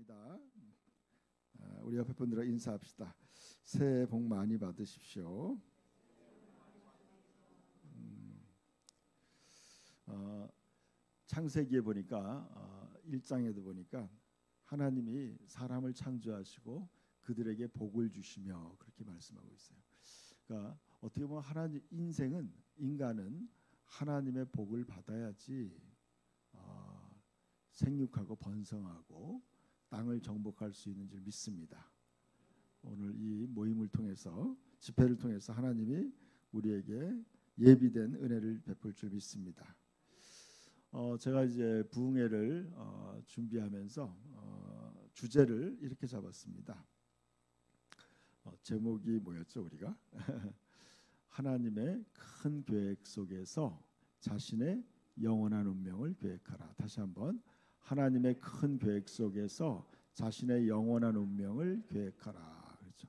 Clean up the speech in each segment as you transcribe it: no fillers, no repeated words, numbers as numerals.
반갑습니다. 우리 옆에 분들과 인사합시다. 새해 복 많이 받으십시오. 창세기에 보니까 1장에도 보니까 하나님이 사람을 창조하시고 그들에게 복을 주시며 그렇게 말씀하고 있어요. 그러니까 어떻게 보면 인간은 하나님의 복을 받아야지 생육하고 번성하고 땅을 정복할 수 있는 줄 믿습니다. 오늘 이 모임을 통해서 집회를 통해서 하나님이 우리에게 예비된 은혜를 베풀 줄 믿습니다. 제가 이제 부흥회를 준비하면서 주제를 이렇게 잡았습니다. 제목이 뭐였죠? 우리가 하나님의 큰 계획 속에서 자신의 영원한 운명을 계획하라. 다시 한번 하나님의 큰 계획 속에서 자신의 영원한 운명을 계획하라. 그렇죠.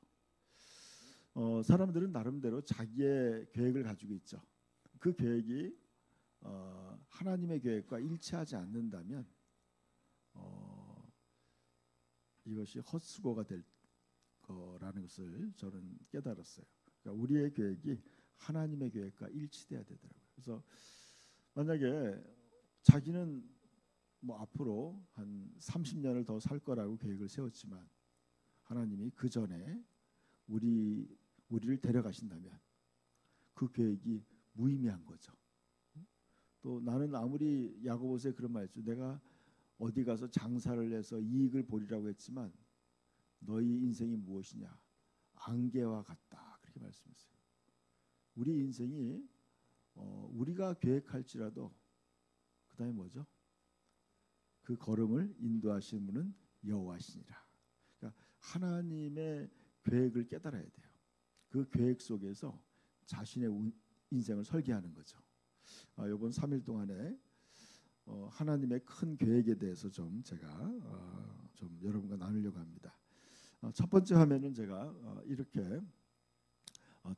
사람들은 나름대로 자기의 계획을 가지고 있죠. 그 계획이 하나님의 계획과 일치하지 않는다면 이것이 헛수고가 될 거라는 것을 저는 깨달았어요. 그러니까 우리의 계획이 하나님의 계획과 일치돼야 되더라고요. 그래서 만약에 자기는 뭐 앞으로 한 30년을 더 살 거라고 계획을 세웠지만 하나님이 그 전에 우리를 데려가신다면 그 계획이 무의미한 거죠. 또 나는 아무리 야고보서에 그런 말 했죠. 내가 어디 가서 장사를 해서 이익을 보리라고 했지만 너희 인생이 무엇이냐? 안개와 같다. 그렇게 말씀했어요. 우리 인생이 우리가 계획할지라도 그 다음에 뭐죠? 그 걸음을 인도하시는 분은 여호와시니라. 그러니까 하나님의 계획을 깨달아야 돼요. 그 계획 속에서 자신의 인생을 설계하는 거죠. 이번 3일 동안에 하나님의 큰 계획에 대해서 좀 제가 좀 여러분과 나누려고 합니다. 첫 번째 화면은 제가 이렇게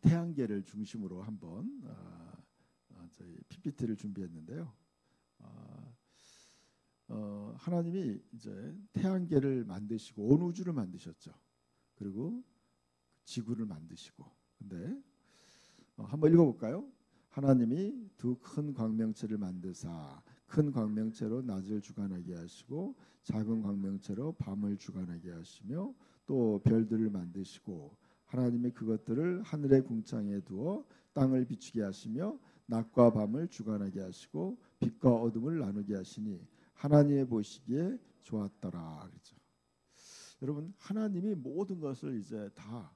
태양계를 중심으로 한번 저희 PPT를 준비했는데요. 하나님이 이제 태양계를 만드시고 온 우주를 만드셨죠. 그리고 지구를 만드시고. 근데 한번 읽어볼까요? 하나님이 두 큰 광명체를 만드사 큰 광명체로 낮을 주관하게 하시고 작은 광명체로 밤을 주관하게 하시며 또 별들을 만드시고 하나님이 그것들을 하늘의 궁창에 두어 땅을 비추게 하시며 낮과 밤을 주관하게 하시고 빛과 어둠을 나누게 하시니 하나님의 보시기에 좋았더라. 그렇죠. 여러분 하나님이 모든 것을 이제 다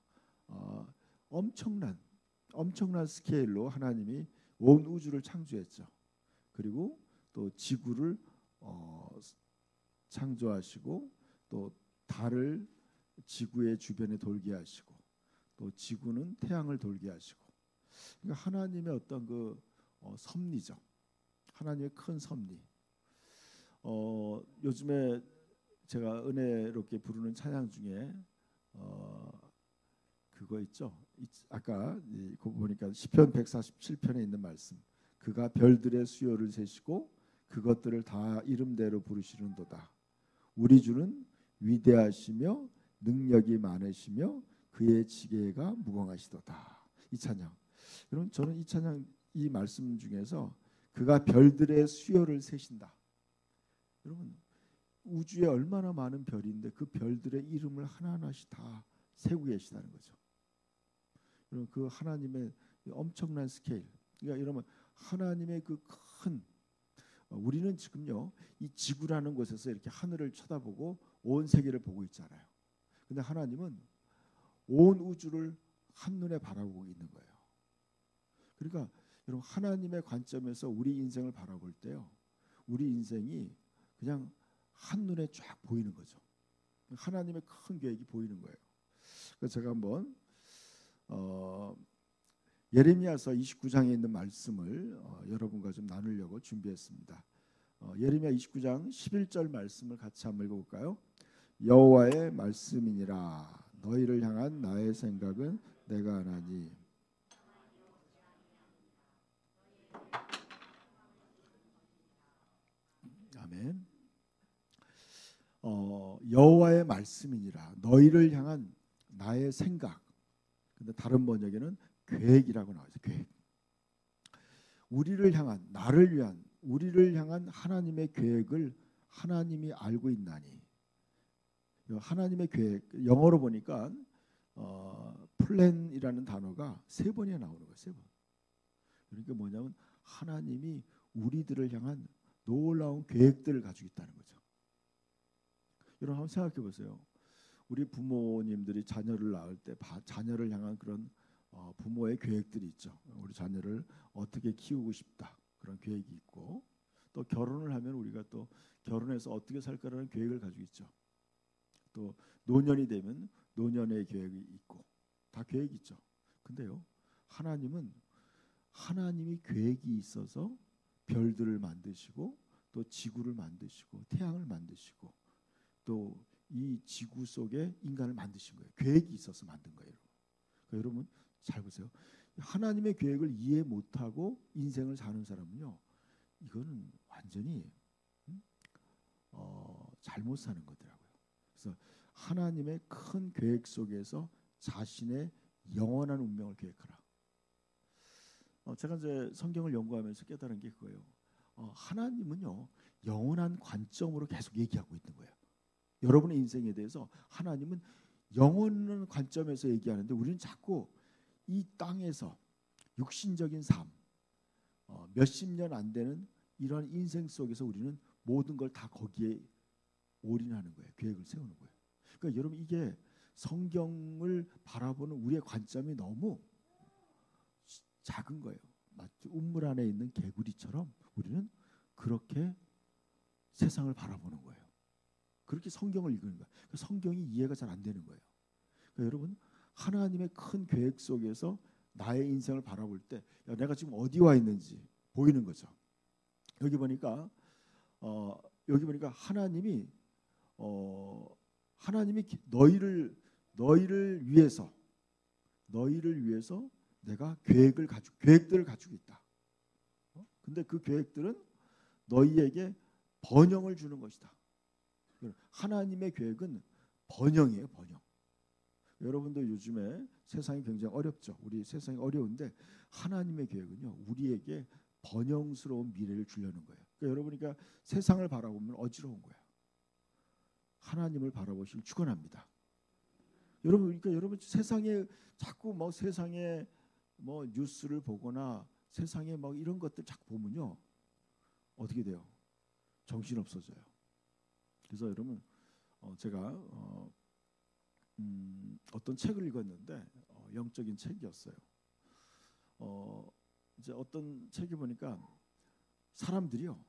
엄청난 스케일로 하나님이 온 우주를 창조했죠. 그리고 또 지구를 창조하시고 또 달을 지구의 주변에 돌게 하시고 또 지구는 태양을 돌게 하시고 그러니까 하나님의 어떤 그 섭리죠. 하나님의 큰 섭리. 요즘에 제가 은혜롭게 부르는 찬양 중에 그거 있죠. 아까 그거 보니까 시편 147편에 있는 말씀. 그가 별들의 수요를 세시고 그것들을 다 이름대로 부르시는도다. 우리 주는 위대하시며 능력이 많으시며 그의 지혜가 무궁하시도다. 이 찬양. 여러분 저는 이 찬양 이 말씀 중에서 그가 별들의 수요를 세신다. 여러분 우주에 얼마나 많은 별인데 그 별들의 이름을 하나하나씩 다 세고 계시다는 거죠. 여러분 그 하나님의 엄청난 스케일. 그러니까 여러분 하나님의 그 큰 우리는 지금요 이 지구라는 곳에서 이렇게 하늘을 쳐다보고 온 세계를 보고 있잖아요. 근데 하나님은 온 우주를 한눈에 바라보고 있는 거예요. 그러니까 여러분 하나님의 관점에서 우리 인생을 바라볼 때요 우리 인생이 그냥 한눈에 쫙 보이는 거죠. 하나님의 큰 계획이 보이는 거예요. 그래서 제가 한번 예레미야서 29장에 있는 말씀을 여러분과 좀 나누려고 준비했습니다. 예레미야 29장 11절 말씀을 같이 한번 읽어볼까요? 여호와의 말씀이니라 너희를 향한 나의 생각은 내가 아나니 아멘. 여호와의 말씀이니라. 너희를 향한 나의 생각. 근데 다른 번역에는 계획이라고 나와요. 계획. 우리를 향한, 나를 위한, 우리를 향한 하나님의 계획을 하나님이 알고 있나니. 하나님의 계획, 영어로 보니까 플랜이라는 단어가 3번이나 나오는 거예요. 3번. 그러니까 뭐냐면 하나님이 우리들을 향한 놀라운 계획들을 가지고 있다는 거죠. 여러분 한번 생각해 보세요. 우리 부모님들이 자녀를 낳을 때 자녀를 향한 그런 부모의 계획들이 있죠. 우리 자녀를 어떻게 키우고 싶다 그런 계획이 있고, 또 결혼을 하면 우리가 또 결혼해서 어떻게 살 거라는 계획을 가지고 있죠. 또 노년이 되면 노년의 계획이 있고 다 계획이 있죠. 근데요, 하나님은 하나님이 계획이 있어서 별들을 만드시고 또 지구를 만드시고 태양을 만드시고 또 이 지구 속에 인간을 만드신 거예요. 계획이 있어서 만든 거예요. 그러니까 여러분 잘 보세요. 하나님의 계획을 이해 못하고 인생을 사는 사람은요, 이거는 완전히 잘못 사는 거더라고요. 그래서 하나님의 큰 계획 속에서 자신의 영원한 운명을 계획하라. 제가 이제 성경을 연구하면서 깨달은 게 그거예요. 하나님은요 영원한 관점으로 계속 얘기하고 있는 거예요. 여러분의 인생에 대해서 하나님은 영원한 관점에서 얘기하는데 우리는 자꾸 이 땅에서 육신적인 삶, 몇십 년 안 되는 이러한 인생 속에서 우리는 모든 걸 다 거기에 올인하는 거예요. 계획을 세우는 거예요. 그러니까 여러분 이게 성경을 바라보는 우리의 관점이 너무 작은 거예요. 마치 우물 안에 있는 개구리처럼 우리는 그렇게 세상을 바라보는 거예요. 그렇게 성경을 읽는 거예요. 그러니까 성경이 이해가 잘 안 되는 거예요. 그러니까 여러분 하나님의 큰 계획 속에서 나의 인생을 바라볼 때 내가 지금 어디 와 있는지 보이는 거죠. 여기 보니까 하나님이 너희를 위해서 내가 계획들을 가지고 있다. 근데 그 계획들은 너희에게 번영을 주는 것이다. 하나님의 계획은 번영이에요. 번영. 여러분도 요즘에 세상이 굉장히 어렵죠. 우리 세상이 어려운데 하나님의 계획은요 우리에게 번영스러운 미래를 주려는 거예요. 그러니까 여러분이니까 세상을 바라보면 어지러운 거예요. 하나님을 바라보시길 축원합니다. 그러니까 여러분 세상에 자꾸 세상에 뉴스를 보거나 세상에 이런 것들 자꾸 보면요 어떻게 돼요? 정신 없어져요. 그래서 여러분 제가 어떤 책을 읽었는데 영적인 책이었어요. 이제 어떤 책이 보니까 사람들이요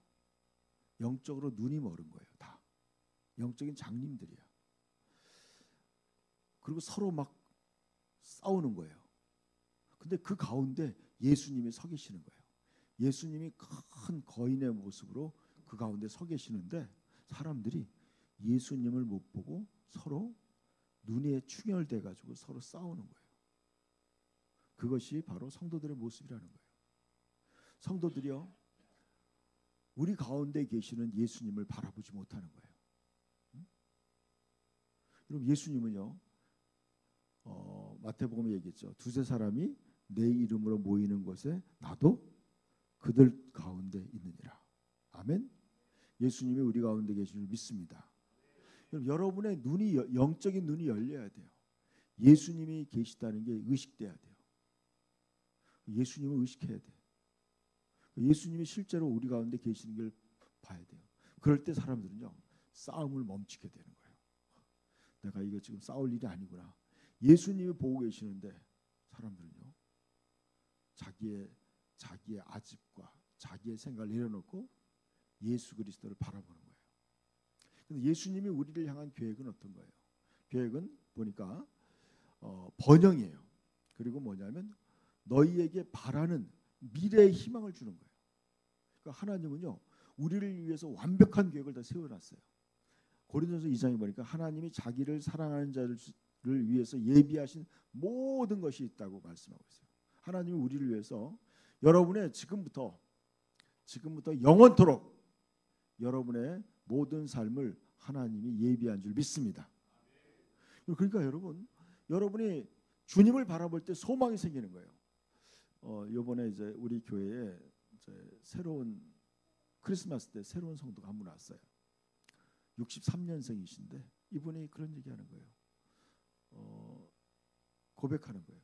영적으로 눈이 멀은 거예요. 다 영적인 장님들이야. 그리고 서로 막 싸우는 거예요. 근데 그 가운데 예수님이 서 계시는 거예요. 예수님이 큰 거인의 모습으로 그 가운데 서 계시는데 사람들이 예수님을 못 보고 서로 눈에 충혈돼 가지고 서로 싸우는 거예요. 그것이 바로 성도들의 모습이라는 거예요. 성도들이요 우리 가운데 계시는 예수님을 바라보지 못하는 거예요. 여러분 예수님은요 마태복음에 얘기했죠. 두세 사람이 내 이름으로 모이는 곳에 나도 그들 가운데 있느니라. 아멘. 예수님이 우리 가운데 계신 줄 믿습니다. 여러분의 눈이 영적인 눈이 열려야 돼요. 예수님이 계시다는 게 의식돼야 돼요. 예수님을 의식해야 돼요. 예수님이 실제로 우리 가운데 계시는 걸 봐야 돼요. 그럴 때 사람들은요 싸움을 멈추게 되는 거예요. 내가 이거 지금 싸울 일이 아니구나. 예수님이 보고 계시는데 사람들은요 자기의 아집과 자기의 생각을 내려놓고 예수 그리스도를 바라보는 거예요. 근데 예수님이 우리를 향한 계획은 어떤 거예요? 계획은 보니까 번영이에요. 그리고 뭐냐면 너희에게 바라는 미래의 희망을 주는 거예요. 그러니까 하나님은요 우리를 위해서 완벽한 계획을 다 세워놨어요. 고린도서 2장에 보니까 하나님이 자기를 사랑하는 자를 위해서 예비하신 모든 것이 있다고 말씀하고 있어요. 하나님이 우리를 위해서 여러분의 지금부터 영원토록 여러분의 모든 삶을 하나님이 예비한 줄 믿습니다. 그러니까 여러분이 주님을 바라볼 때 소망이 생기는 거예요. 이번에 이제 우리 교회에 이제 새로운 크리스마스 때 새로운 성도가 한 분 왔어요. 63년생이신데 이분이 그런 얘기하는 거예요. 고백하는 거예요.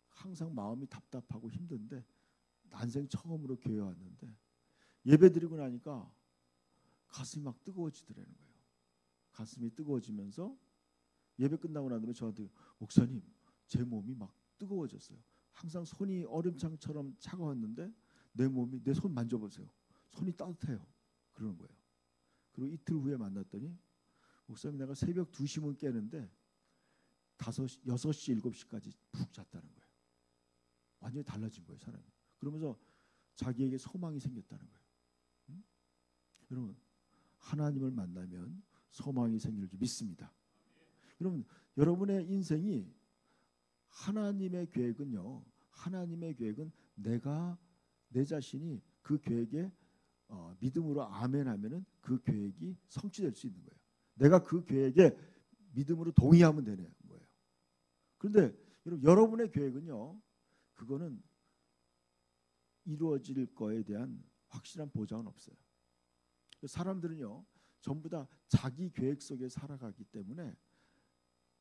항상 마음이 답답하고 힘든데 난생 처음으로 교회 왔는데 예배 드리고 나니까 가슴이 막 뜨거워지더라는 거예요. 가슴이 뜨거워지면서 예배 끝나고 난 다음에 저한테 목사님 제 몸이 막 뜨거워졌어요. 항상 손이 얼음장처럼 차가웠는데 내 손 만져보세요. 손이 따뜻해요. 그러는 거예요. 그리고 이틀 후에 만났더니 목사님 내가 새벽 2시면 깨는데 5시, 6시, 7시까지 푹 잤다는 거예요. 완전히 달라진 거예요 사람이. 그러면서 자기에게 소망이 생겼다는 거예요. 여러분 하나님을 만나면 소망이 생길 줄 믿습니다. 여러분의 인생이 하나님의 계획은요. 하나님의 계획은 내가 내 자신이 그 계획에 믿음으로 아멘하면은 그 계획이 성취될 수 있는 거예요. 내가 그 계획에 믿음으로 동의하면 되는 거예요. 그런데 여러분의 계획은요. 그거는 이루어질 거에 대한 확실한 보장은 없어요. 사람들은요. 전부 다 자기 계획 속에 살아가기 때문에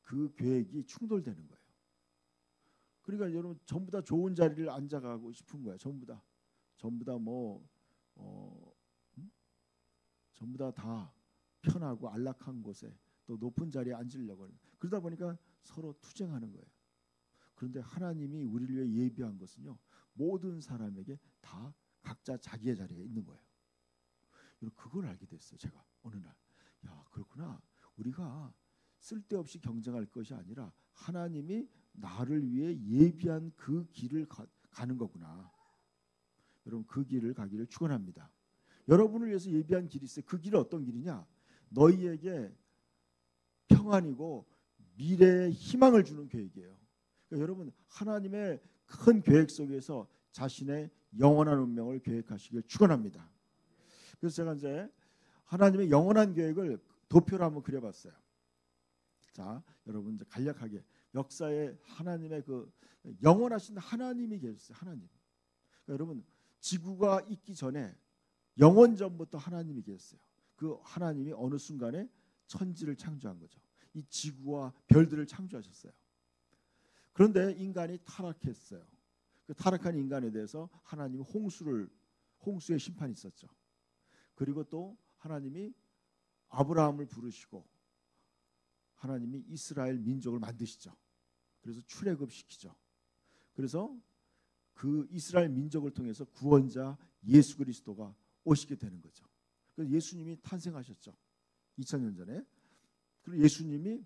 그 계획이 충돌되는 거예요. 그러니까 여러분 전부 다 좋은 자리를 앉아가고 싶은 거예요. 전부 다 전부 다 편하고 안락한 곳에 또 높은 자리에 앉으려고 해요. 그러다 보니까 서로 투쟁하는 거예요. 그런데 하나님이 우리를 위해 예비한 것은요. 모든 사람에게 다 각자 자기의 자리가 있는 거예요. 그걸 알게 됐어요. 제가 어느 날 야 그렇구나. 우리가 쓸데없이 경쟁할 것이 아니라 하나님이 나를 위해 예비한 그 길을 가는 거구나. 여러분 그 길을 가기를 축원합니다. 여러분을 위해서 예비한 길이 있어요. 그 길은 어떤 길이냐? 너희에게 평안이고 미래의 희망을 주는 계획이에요. 그러니까 여러분 하나님의 큰 계획 속에서 자신의 영원한 운명을 계획하시길 축원합니다. 그래서 제가 이제 하나님의 영원한 계획을 도표로 한번 그려봤어요. 자, 여러분 이제 간략하게 역사에 하나님의 그 영원하신 하나님이 계셨어요. 하나님. 그러니까 여러분 지구가 있기 전에 영원 전부터 하나님이 계셨어요. 그 하나님이 어느 순간에 천지를 창조한 거죠. 이 지구와 별들을 창조하셨어요. 그런데 인간이 타락했어요. 그 타락한 인간에 대해서 하나님이 홍수의 심판이 있었죠. 그리고 또 하나님이 아브라함을 부르시고 하나님이 이스라엘 민족을 만드시죠. 그래서 출애굽시키죠. 그래서 그 이스라엘 민족을 통해서 구원자 예수 그리스도가 오시게 되는 거죠. 그래서 예수님이 탄생하셨죠. 2000년 전에. 그리고 예수님이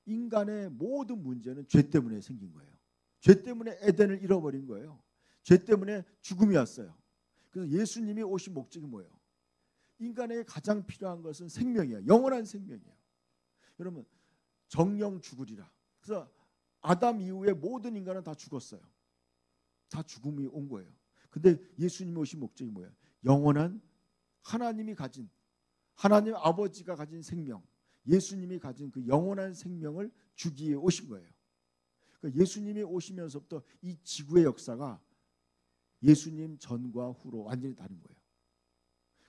인간의 모든 문제는 죄 때문에 생긴 거예요. 죄 때문에 에덴을 잃어버린 거예요. 죄 때문에 죽음이 왔어요. 그래서 예수님이 오신 목적이 뭐예요? 인간에게 가장 필요한 것은 생명이에요. 영원한 생명이에요. 여러분 정령 죽으리라. 그래서 아담 이후에 모든 인간은 다 죽었어요. 다 죽음이 온 거예요. 근데 예수님이 오신 목적이 뭐예요? 영원한 하나님 아버지가 가진 생명, 예수님이 가진 그 영원한 생명을 주기 위해 오신 거예요. 그러니까 예수님이 오시면서부터 이 지구의 역사가 예수님 전과 후로 완전히 다른 거예요.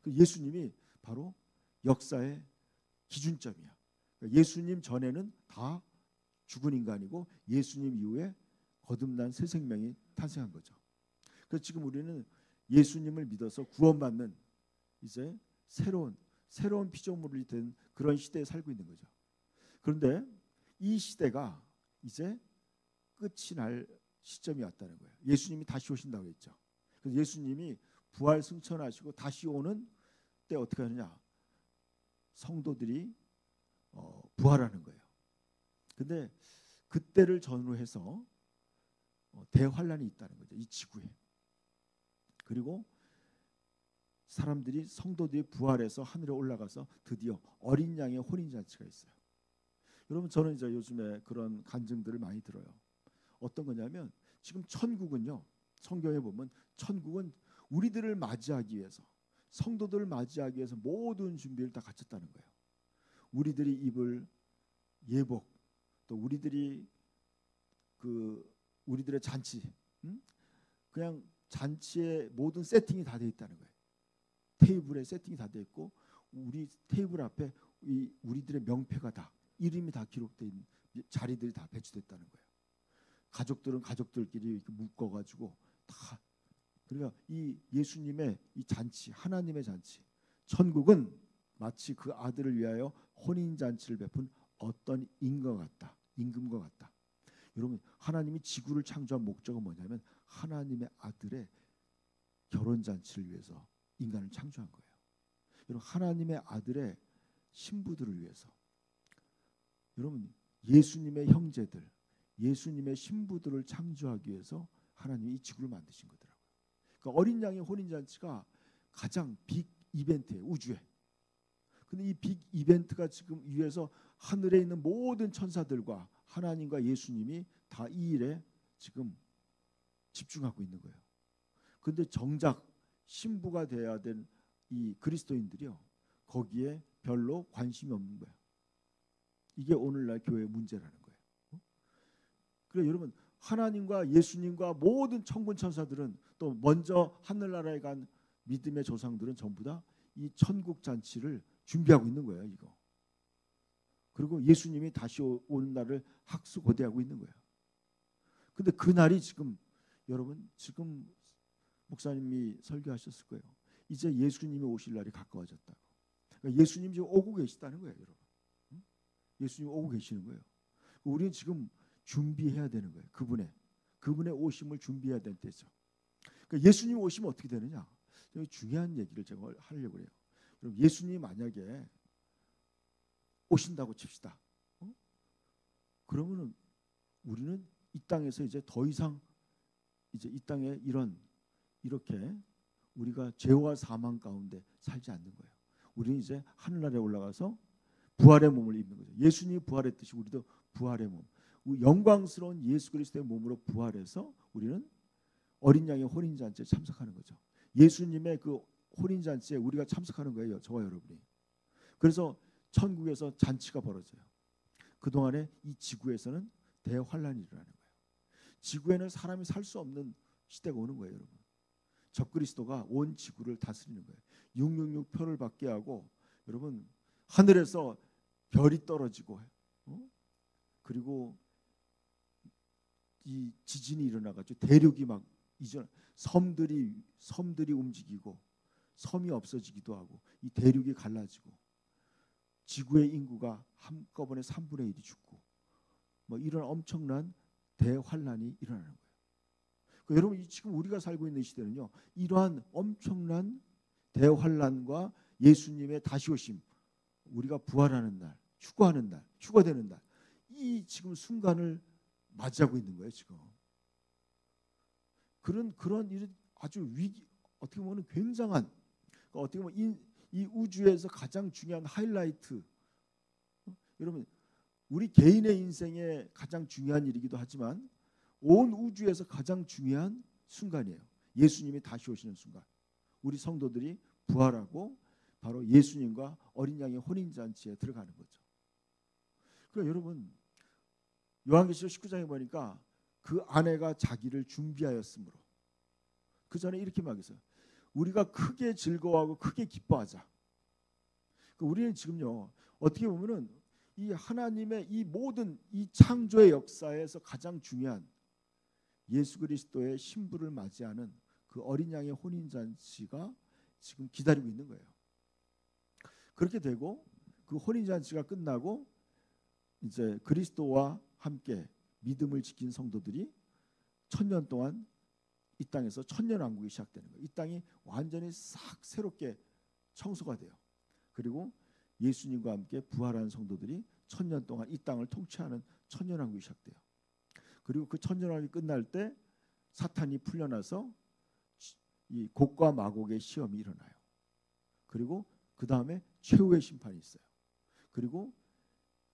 예수님이 바로 역사의 기준점이야. 그러니까 예수님 전에는 다 죽은 인간이고 예수님 이후에 거듭난 새 생명이 탄생한 거죠. 그래서 지금 우리는 예수님을 믿어서 구원받는 이제 새로운 피조물이 된 그런 시대에 살고 있는 거죠. 그런데 이 시대가 이제 끝이 날 시점이 왔다는 거예요. 예수님이 다시 오신다고 했죠. 그래서 예수님이 부활 승천하시고 다시 오는 때 어떻게 하느냐? 성도들이 부활하는 거예요. 근데 그때를 전후로 해서 대환란이 있다는 거죠. 이 지구에. 그리고 성도들이 부활해서 하늘에 올라가서 드디어 어린 양의 혼인잔치가 있어요. 여러분 저는 이제 요즘에 그런 간증들을 많이 들어요. 어떤 거냐면 지금 천국은요. 성경에 보면 천국은 우리들을 맞이하기 위해서 성도들을 맞이하기 위해서 모든 준비를 다 갖췄다는 거예요. 우리들이 입을 예복, 또 우리들의 잔치, 그냥 잔치의 모든 세팅이 다 돼 있다는 거예요. 테이블에 세팅이 다 돼 있고 우리 테이블 앞에 우리들의 명패가 다 이름이 다 기록돼 있는 자리들이 다 배치됐다는 거예요. 가족들은 가족들끼리 이렇게 묶어가지고 다. 그러니까 이 예수님의 이 잔치, 하나님의 잔치, 천국은 마치 그 아들을 위하여 혼인 잔치를 베푼 어떤 임금과 같다. 여러분, 하나님이 지구를 창조한 목적은 뭐냐면 하나님의 아들의 결혼 잔치를 위해서 인간을 창조한 거예요. 여러분, 하나님의 아들의 신부들을 위해서, 여러분, 예수님의 형제들, 예수님의 신부들을 창조하기 위해서 하나님이 이 지구를 만드신 거더라고요. 그러니까 어린 양의 혼인 잔치가 가장 빅 이벤트예요, 우주에. 근데 이 빅 이벤트가 지금 위에서 하늘에 있는 모든 천사들과 하나님과 예수님이 다 이 일에 지금 집중하고 있는 거예요. 근데 정작 신부가 돼야 될 이 그리스도인들이요, 거기에 별로 관심이 없는 거예요. 이게 오늘날 교회의 문제라는 거예요. 그래, 여러분, 하나님과 예수님과 모든 천군 천사들은, 또 먼저 하늘나라에 간 믿음의 조상들은 전부 다 이 천국 잔치를 준비하고 있는 거예요, 이거. 그리고 예수님이 다시 오는 날을 학수고대하고 있는 거예요. 근데 그 날이 지금, 여러분, 지금 목사님이 설교하셨을 거예요. 이제 예수님이 오실 날이 가까워졌다고. 그러니까 예수님 지금 오고 계시다는 거예요, 여러분. 예수님 오고 계시는 거예요. 우리는 지금 준비해야 되는 거예요. 그분의 오심을 준비해야 될 때죠. 그러니까 예수님 오시면 어떻게 되느냐? 중요한 얘기를 제가 하려고 해요. 여러분, 예수님이 만약에 오신다고 칩시다. 그러면은 우리는 이 땅에서 이제 더 이상 이제 이 땅에 이렇게 우리가 죄와 사망 가운데 살지 않는 거예요. 우리는 이제 하늘나라에 올라가서 부활의 몸을 입는 거죠. 예수님이 부활했듯이 우리도 부활의 몸, 영광스러운 예수 그리스도의 몸으로 부활해서 우리는 어린 양의 혼인 잔치에 참석하는 거죠. 예수님의 그 혼인 잔치에 우리가 참석하는 거예요, 저와 여러분이. 그래서 천국에서 잔치가 벌어져요. 그동안에 이 지구에서는 대환란이 일어나는 거예요. 지구에는 사람이 살 수 없는 시대가 오는 거예요, 여러분. 적그리스도가 온 지구를 다스리는 거예요. 666 표를 받게 하고, 여러분, 하늘에서 별이 떨어지고, 그리고 이 지진이 일어나가지고 대륙이 막 이전 섬들이 움직이고 섬이 없어지기도 하고, 이 대륙이 갈라지고, 지구의 인구가 한꺼번에 3분의 1이 죽고, 뭐 이런 엄청난 대환란이 일어나는 거예요. 그러니까 여러분, 지금 우리가 살고 있는 시대는요, 이러한 엄청난 대환란과 예수님의 다시 오심, 우리가 부활하는 날, 휴거되는 날, 이 지금 순간을 맞이하고 있는 거예요, 지금. 그런 일은 아주 어떻게 보면 굉장한, 그러니까 어떻게 보면 이 우주에서 가장 중요한 하이라이트, 여러분, 우리 개인의 인생에 가장 중요한 일이기도 하지만 온 우주에서 가장 중요한 순간이에요. 예수님이 다시 오시는 순간, 우리 성도들이 부활하고 바로 예수님과 어린 양의 혼인 잔치에 들어가는 거죠. 그러니까 여러분, 요한계시록 19장에 보니까 그 아내가 자기를 준비하였으므로, 그 전에 이렇게 말했어요. 우리가 크게 즐거워하고 크게 기뻐하자. 그러니까 우리는 지금요, 어떻게 보면은 이 하나님의 이 모든 이 창조의 역사에서 가장 중요한 예수 그리스도의 신부를 맞이하는 그 어린 양의 혼인 잔치가 지금 기다리고 있는 거예요. 그렇게 되고 그 혼인 잔치가 끝나고 이제 그리스도와 함께 믿음을 지킨 성도들이 1000년 동안 이 땅에서 천년왕국이 시작되는 거예요. 이 땅이 완전히 싹 새롭게 청소가 돼요. 그리고 예수님과 함께 부활한 성도들이 1000년 동안 이 땅을 통치하는 천년왕국이 시작돼요. 그리고 그 천년왕국이 끝날 때 사탄이 풀려나서 이 곡과 마곡의 시험이 일어나요. 그리고 그 다음에 최후의 심판이 있어요. 그리고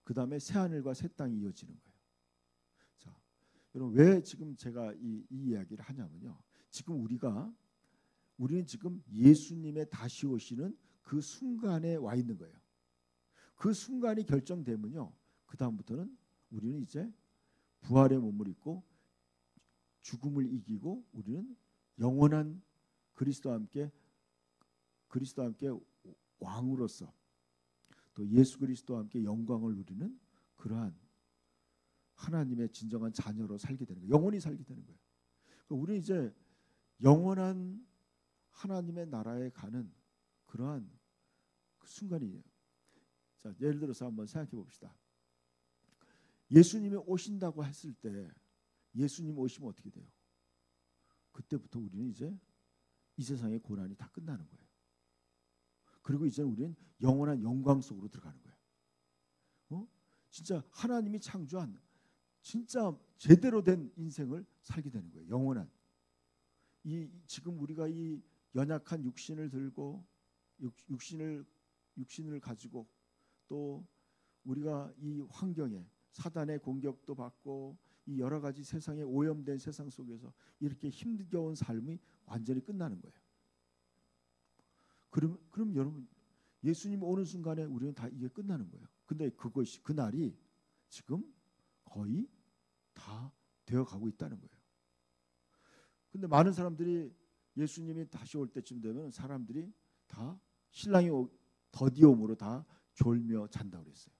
그 다음에 새 하늘과 새 땅이 이어지는 거예요. 여러분, 왜 지금 제가 이 이야기를 하냐면요, 지금 우리가 우리는 지금 예수님의 다시 오시는 그 순간에 와 있는 거예요. 그 순간이 결정되면요, 그 다음부터는 우리는 이제 부활의 몸을 입고 죽음을 이기고 우리는 영원한 그리스도와 함께 왕으로서 또 예수 그리스도와 함께 영광을 누리는 그러한 하나님의 진정한 자녀로 살게 되는 거예요. 영원히 살게 되는 거예요. 그러니까 우리는 이제 영원한 하나님의 나라에 가는 그러한 그 순간이에요. 자, 예를 들어서 한번 생각해 봅시다. 예수님이 오신다고 했을 때 예수님 오시면 어떻게 돼요? 그때부터 우리는 이제 이 세상의 고난이 다 끝나는 거예요. 그리고 이제 우리는 영원한 영광 속으로 들어가는 거예요. 진짜 하나님이 창조한 진짜 제대로 된 인생을 살게 되는 거예요. 영원한. 지금 우리가 이 연약한 육신을 들고 육신을 가지고 또 우리가 이 환경에 사단의 공격도 받고 이 여러 가지 세상에 오염된 세상 속에서 이렇게 힘겨운 삶이 완전히 끝나는 거예요. 그럼 여러분 예수님 오는 순간에 우리는 다 이게 끝나는 거예요. 근데 그 날이 지금 거의 다 되어 가고 있다는 거예요. 근데 많은 사람들이 예수님이 다시 올 때쯤 되면 사람들이 다 신랑이 더디 오므로 다 졸며 잔다고 그랬어요.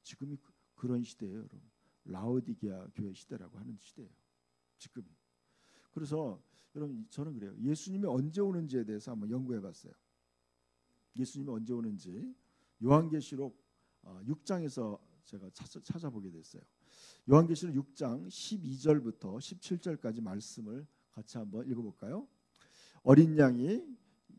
지금이 그런 시대예요, 여러분. 라오디게아 교회 시대라고 하는 시대예요. 지금이. 그래서 여러분 저는 그래요. 예수님이 언제 오는지에 대해서 한번 연구해봤어요. 예수님이 언제 오는지 요한계시록 6장에서 제가 찾아보게 됐어요. 요한계시록 6장 12절부터 17절까지 말씀을 같이 한번 읽어볼까요? 어린 양이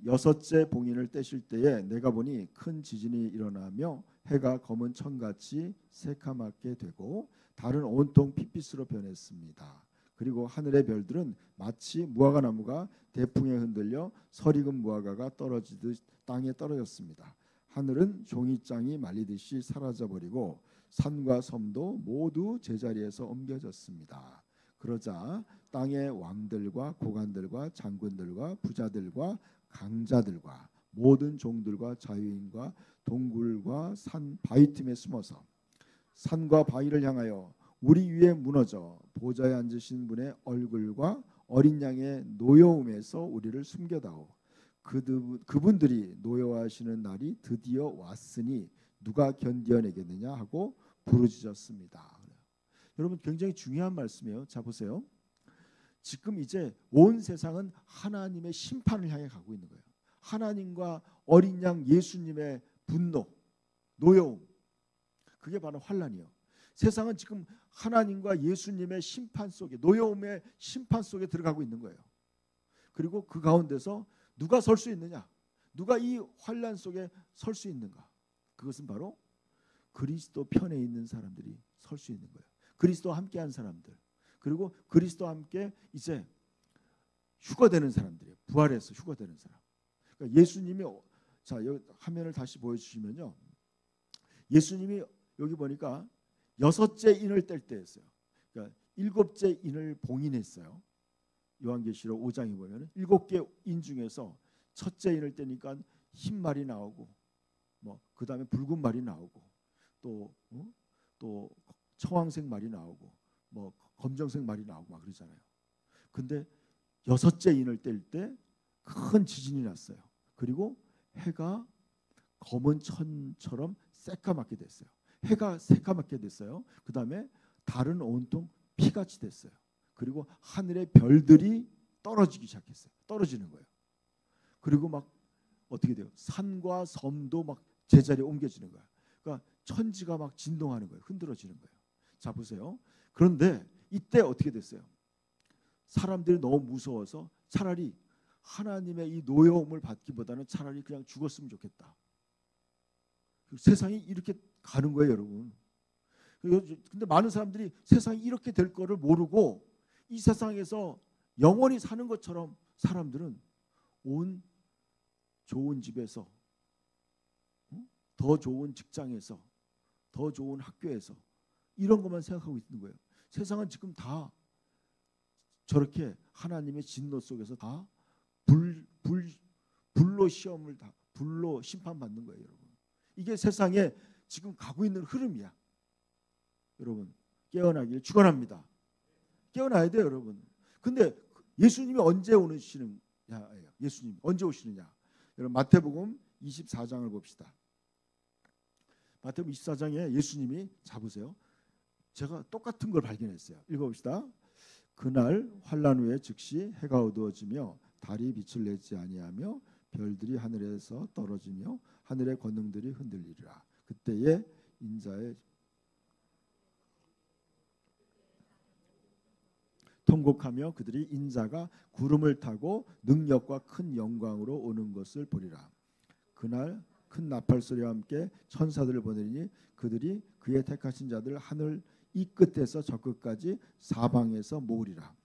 여섯째 봉인을 떼실 때에 내가 보니 큰 지진이 일어나며 해가 검은 천같이 새카맣게 되고 달은 온통 핏빛으로 변했습니다. 그리고 하늘의 별들은 마치 무화과나무가 대풍에 흔들려 설익은 무화과가 떨어지듯 땅에 떨어졌습니다. 하늘은 종이장이 말리듯이 사라져버리고 산과 섬도 모두 제자리에서 옮겨졌습니다. 그러자 땅의 왕들과 고관들과 장군들과 부자들과 강자들과 모든 종들과 자유인과 동굴과 산 바위 틈에 숨어서 산과 바위를 향하여 우리 위에 무너져 보좌에 앉으신 분의 얼굴과 어린 양의 노여움에서 우리를 숨겨다오. 그분들이 노여워하시는 날이 드디어 왔으니 누가 견디어내겠느냐 하고 부르짖었습니다. 여러분 굉장히 중요한 말씀이에요. 자 보세요. 지금 이제 온 세상은 하나님의 심판을 향해 가고 있는 거예요. 하나님과 어린 양 예수님의 분노, 노여움, 그게 바로 환난이에요. 세상은 지금 하나님과 예수님의 심판 속에, 노여움의 심판 속에 들어가고 있는 거예요. 그리고 그 가운데서 누가 설 수 있느냐? 누가 이 환난 속에 설 수 있는가? 그것은 바로 그리스도 편에 있는 사람들이 설 수 있는 거예요. 그리스도와 함께한 사람들, 그리고 그리스도와 함께 이제 휴거되는 사람들이에요. 부활해서 휴거되는 사람. 그러니까 예수님이 자 여기 화면을 다시 보여주시면요, 예수님이 여기 보니까 여섯째 인을 뗄 때였어요. 그러니까 일곱째 인을 봉인했어요. 요한계시록 5장에 보면 7개 인 중에서 첫째 인을 떼니까 흰 말이 나오고 뭐 그다음에 붉은 말이 나오고 또 청황색 말이 나오고 뭐 검정색 말이 나오고 막 그러잖아요. 근데 여섯째 인을 뗄 때 큰 지진이 났어요. 그리고 해가 검은 천처럼 새까맣게 됐어요. 해가 새까맣게 됐어요. 그다음에 달은 온통 피같이 됐어요. 그리고 하늘의 별들이 떨어지기 시작했어요. 떨어지는 거예요. 그리고 막 어떻게 돼요? 산과 섬도 막 제자리에 옮겨지는 거예요. 그러니까 천지가 막 진동하는 거예요. 흔들어지는 거예요. 자 보세요. 그런데 이때 어떻게 됐어요? 사람들이 너무 무서워서 차라리 하나님의 이 노여움을 받기보다는 차라리 그냥 죽었으면 좋겠다. 세상이 이렇게 가는 거예요, 여러분. 근데 많은 사람들이 세상이 이렇게 될 거를 모르고 이 세상에서 영원히 사는 것처럼 사람들은 온 좋은 집에서, 더 좋은 직장에서, 더 좋은 학교에서 이런 것만 생각하고 있는 거예요. 세상은 지금 다 저렇게 하나님의 진노 속에서 다 불로 시험을 다 불로 심판받는 거예요, 여러분. 이게 세상에 지금 가고 있는 흐름이야. 여러분 깨어나길 축원합니다. 깨어나야 돼요, 여러분. 근데 예수님이 언제 오시느냐? 예수님 언제 오시느냐? 여러분 마태복음 24장을 봅시다. 마태복음 24장에 예수님이 잡으세요. 제가 똑같은 걸 발견했어요. 읽어봅시다. 그날 환란 후에 즉시 해가 어두워지며 달이 빛을 내지 아니하며 별들이 하늘에서 떨어지며 하늘의 권능들이 흔들리리라. 그때에 인자의 통곡하며 그들이 인자가 구름을 타고 능력과 큰 영광으로 오는 것을 보리라. 그날 큰 나팔 소리와 함께 천사들을 보내리니 그들이 그의 택하신 자들 하늘 이 끝에서 저 끝까지 사방에서 모으리라.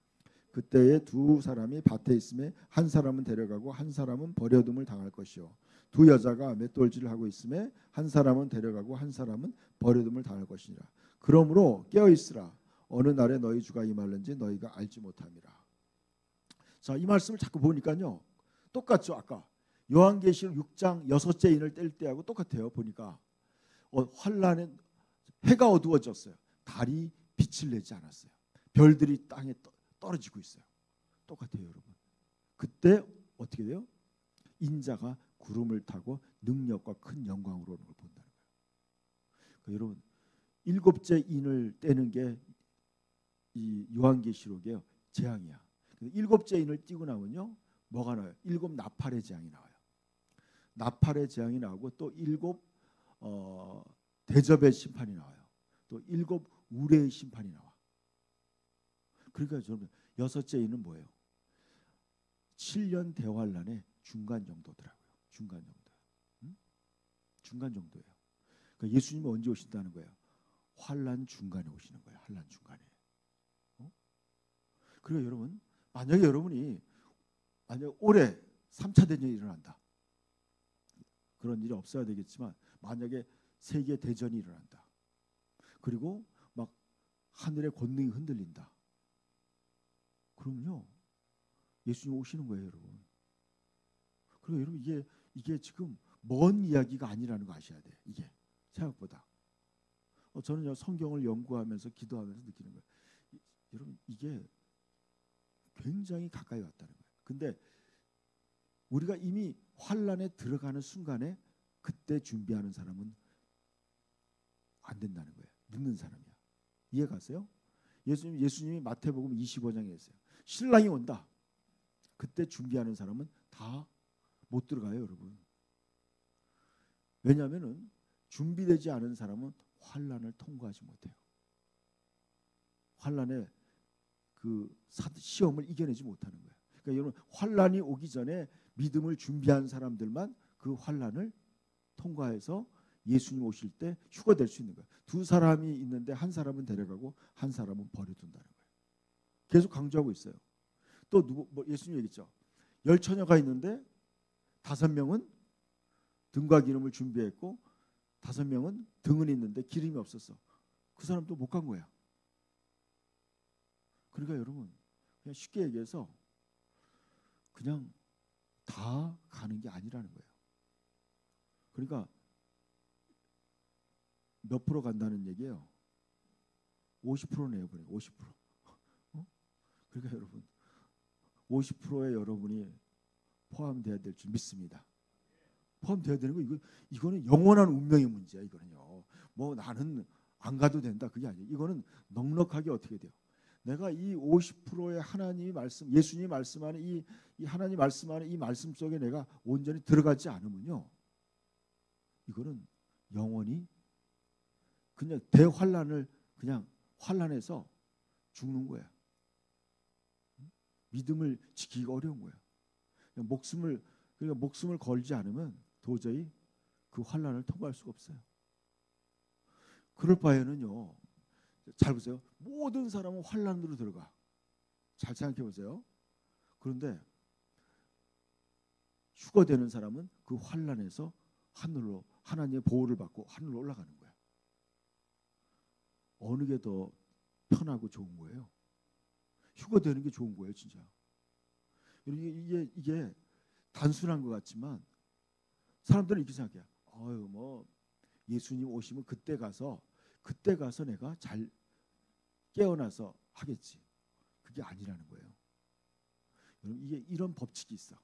그때에 두 사람이 밭에 있음에 한 사람은 데려가고 한 사람은 버려둠을 당할 것이요 두 여자가 맷돌질을 하고 있음에 한 사람은 데려가고 한 사람은 버려둠을 당할 것이니라. 그러므로 깨어 있으라. 어느 날에 너희 주가 임할는지 너희가 알지 못함이라. 자, 이 말씀을 자꾸 보니까요 똑같죠. 아까 요한계시록 6장 6째 인을 뗄 때하고 똑같아요. 보니까 환란에 해가 어두워졌어요. 달이 빛을 내지 않았어요. 별들이 땅에 떨어지고 있어요. 똑같아요, 여러분. 그때 어떻게 돼요? 인자가 구름을 타고 능력과 큰 영광으로 오는 걸 본다는 거예요. 그러니까 여러분 일곱째 인을 떼는 게 이 요한계시록의 재앙이야. 일곱째 인을 띄고 나면요 뭐가 나와요? 일곱 나팔의 재앙이 나와요. 나팔의 재앙이 나오고 또 일곱 대접의 심판이 나와요. 또 일곱 우레의 심판이 나와. 그러니까 여러분 여섯째 인은 뭐예요? 7년 대환란의 중간 정도더라고요. 중간 정도. 중간 정도예요. 그러니까 예수님이 언제 오신다는 거예요? 환란 중간에 오시는 거예요. 환란 중간에. 그리고 여러분 만약에 여러분이 만약 올해 3차 대전이 일어난다. 그런 일이 없어야 되겠지만 만약에 세계 대전이 일어난다. 그리고 막 하늘의 권능이 흔들린다. 그러면요 예수님 오시는 거예요, 여러분. 그리고 여러분 이게 지금 먼 이야기가 아니라는 거 아셔야 돼요. 이게 생각보다. 저는 성경을 연구하면서 기도하면서 느끼는 거예요. 여러분 이게 굉장히 가까이 왔다는 거예요. 근데 우리가 이미 환란에 들어가는 순간에 그때 준비하는 사람은 안 된다는 거예요. 늦는 사람이야. 이해 가세요? 예수님이 마태복음 25장에 했어요. 신랑이 온다. 그때 준비하는 사람은 다 못 들어가요, 여러분. 왜냐하면은 준비되지 않은 사람은 환란을 통과하지 못해요. 환란의 그 시험을 이겨내지 못하는 거예요. 그러니까 여러분 환란이 오기 전에 믿음을 준비한 사람들만 그 환란을 통과해서 예수님 오실 때 휴거될 수 있는 거예요. 두 사람이 있는데 한 사람은 데려가고 한 사람은 버려둔다는 거예요. 계속 강조하고 있어요. 또 예수님 얘기했죠. 10처녀가 있는데 5명은 등과 기름을 준비했고 5명은 등은 있는데 기름이 없었어. 그 사람도 못 간 거야. 그러니까 여러분 그냥 쉽게 얘기해서 그냥 다 가는 게 아니라는 거예요. 그러니까 몇 프로 간다는 얘기예요. 50%네요, 그러니까 50%. 그러니까 여러분 50%의 여러분이 포함돼야 될 줄 믿습니다. 포함돼야 되는 거 이거는 영원한 운명의 문제야. 이거는요. 뭐 나는 안 가도 된다 그게 아니에요. 이거는 넉넉하게 어떻게 돼요? 내가 이 50%의 하나님이 말씀, 예수님이 말씀하는 이 하나님 말씀하는 이 말씀 속에 내가 온전히 들어가지 않으면요, 이거는 영원히 그냥 대환란을 그냥 환란해서 죽는 거야. 믿음을 지키기가 어려운 거야. 그냥 목숨을 걸지 않으면 도저히 그 환란을 통과할 수가 없어요. 그럴 바에는요, 잘 보세요. 모든 사람은 환란으로 들어가. 잘 생각해 보세요. 그런데 휴거되는 사람은 그 환란에서 하늘로 하나님의 보호를 받고 하늘로 올라가는 거야. 어느 게 더 편하고 좋은 거예요? 휴거되는 게 좋은 거예요, 진짜. 이게 단순한 것 같지만 사람들은 이렇게 생각해요. 어유 뭐 예수님 오시면 그때 가서 내가 잘 깨어나서 하겠지. 그게 아니라는 거예요. 여러분 이게 이런 법칙이 있어.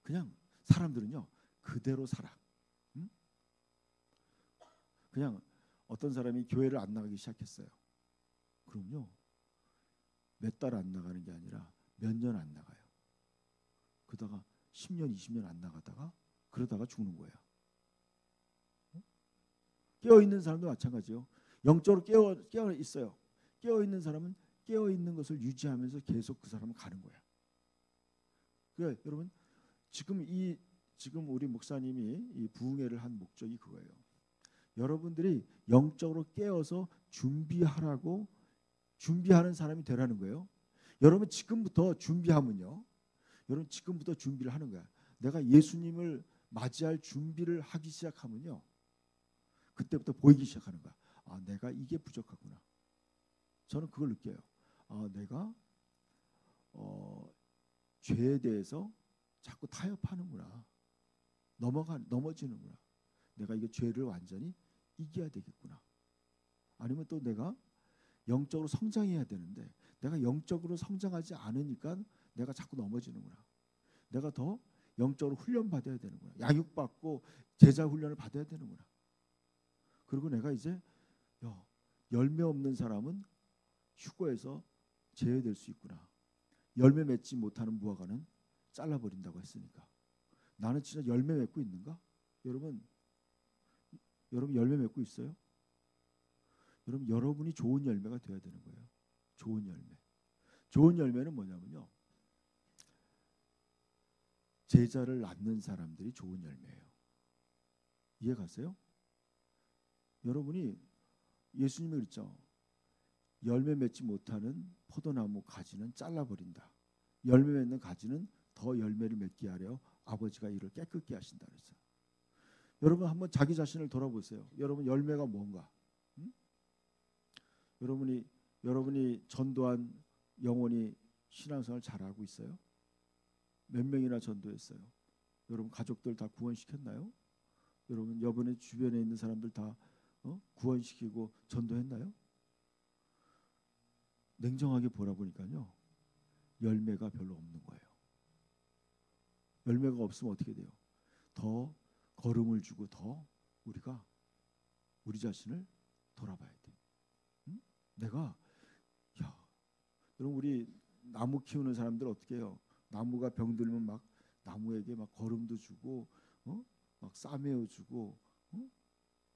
그냥 사람들은요 그대로 살아. 응? 그냥 어떤 사람이 교회를 안 나가기 시작했어요. 그럼요 몇 달 안 나가는 게 아니라 몇 년 안 나가요. 그러다가 10년 20년 안 나가다가 그러다가 죽는 거예요. 깨어 있는 사람도 마찬가지요. 영적으로 깨어 있어요. 깨어 있는 사람은 깨어 있는 것을 유지하면서 계속 그 사람은 가는 거야. 그러니까 여러분 지금 우리 목사님이 이 부흥회를 한 목적이 그거예요. 여러분들이 영적으로 깨어서 준비하는 사람이 되라는 거예요. 여러분 지금부터 준비하면요. 여러분 지금부터 준비를 하는 거야. 내가 예수님을 맞이할 준비를 하기 시작하면요. 그때부터 보이기 시작하는 거야. 아, 내가 이게 부족하구나. 저는 그걸 느껴요. 아, 내가 죄에 대해서 자꾸 타협하는구나. 넘어지는구나. 내가 이게 죄를 완전히 이겨야 되겠구나. 아니면 또 내가 영적으로 성장해야 되는데 내가 영적으로 성장하지 않으니까 내가 자꾸 넘어지는구나. 내가 더 영적으로 훈련받아야 되는구나. 양육받고 제자 훈련을 받아야 되는구나. 그리고 내가 이제 열매 없는 사람은 휴거에서 제외될 수 있구나. 열매 맺지 못하는 무화과는 잘라버린다고 했으니까. 나는 진짜 열매 맺고 있는가? 여러분 열매 맺고 있어요? 여러분 여러분이 좋은 열매가 돼야 되는 거예요. 좋은 열매. 좋은 열매는 뭐냐면요. 제자를 낳는 사람들이 좋은 열매예요. 이해 가세요? 여러분이 예수님이 그랬죠. 열매 맺지 못하는 포도나무 가지는 잘라버린다. 열매 맺는 가지는 더 열매를 맺게 하려 아버지가 이를 깨끗게 하신다 그랬어요. 여러분 한번 자기 자신을 돌아보세요. 여러분 열매가 뭔가? 응? 여러분이 전도한 영혼이 신앙생활 잘하고 있어요? 몇 명이나 전도했어요? 여러분 가족들 다 구원시켰나요? 여러분 여러분의 주변에 있는 사람들 다 구원시키고 전도했나요? 냉정하게 보라보니까요. 열매가 별로 없는 거예요. 열매가 없으면 어떻게 돼요? 더 걸음을 주고 더 우리가 우리 자신을 돌아봐야 돼. 응? 여러분 우리 나무 키우는 사람들 어떻게 해요? 나무가 병들면 막 나무에게 막 거름도 주고 막 싸매어 주고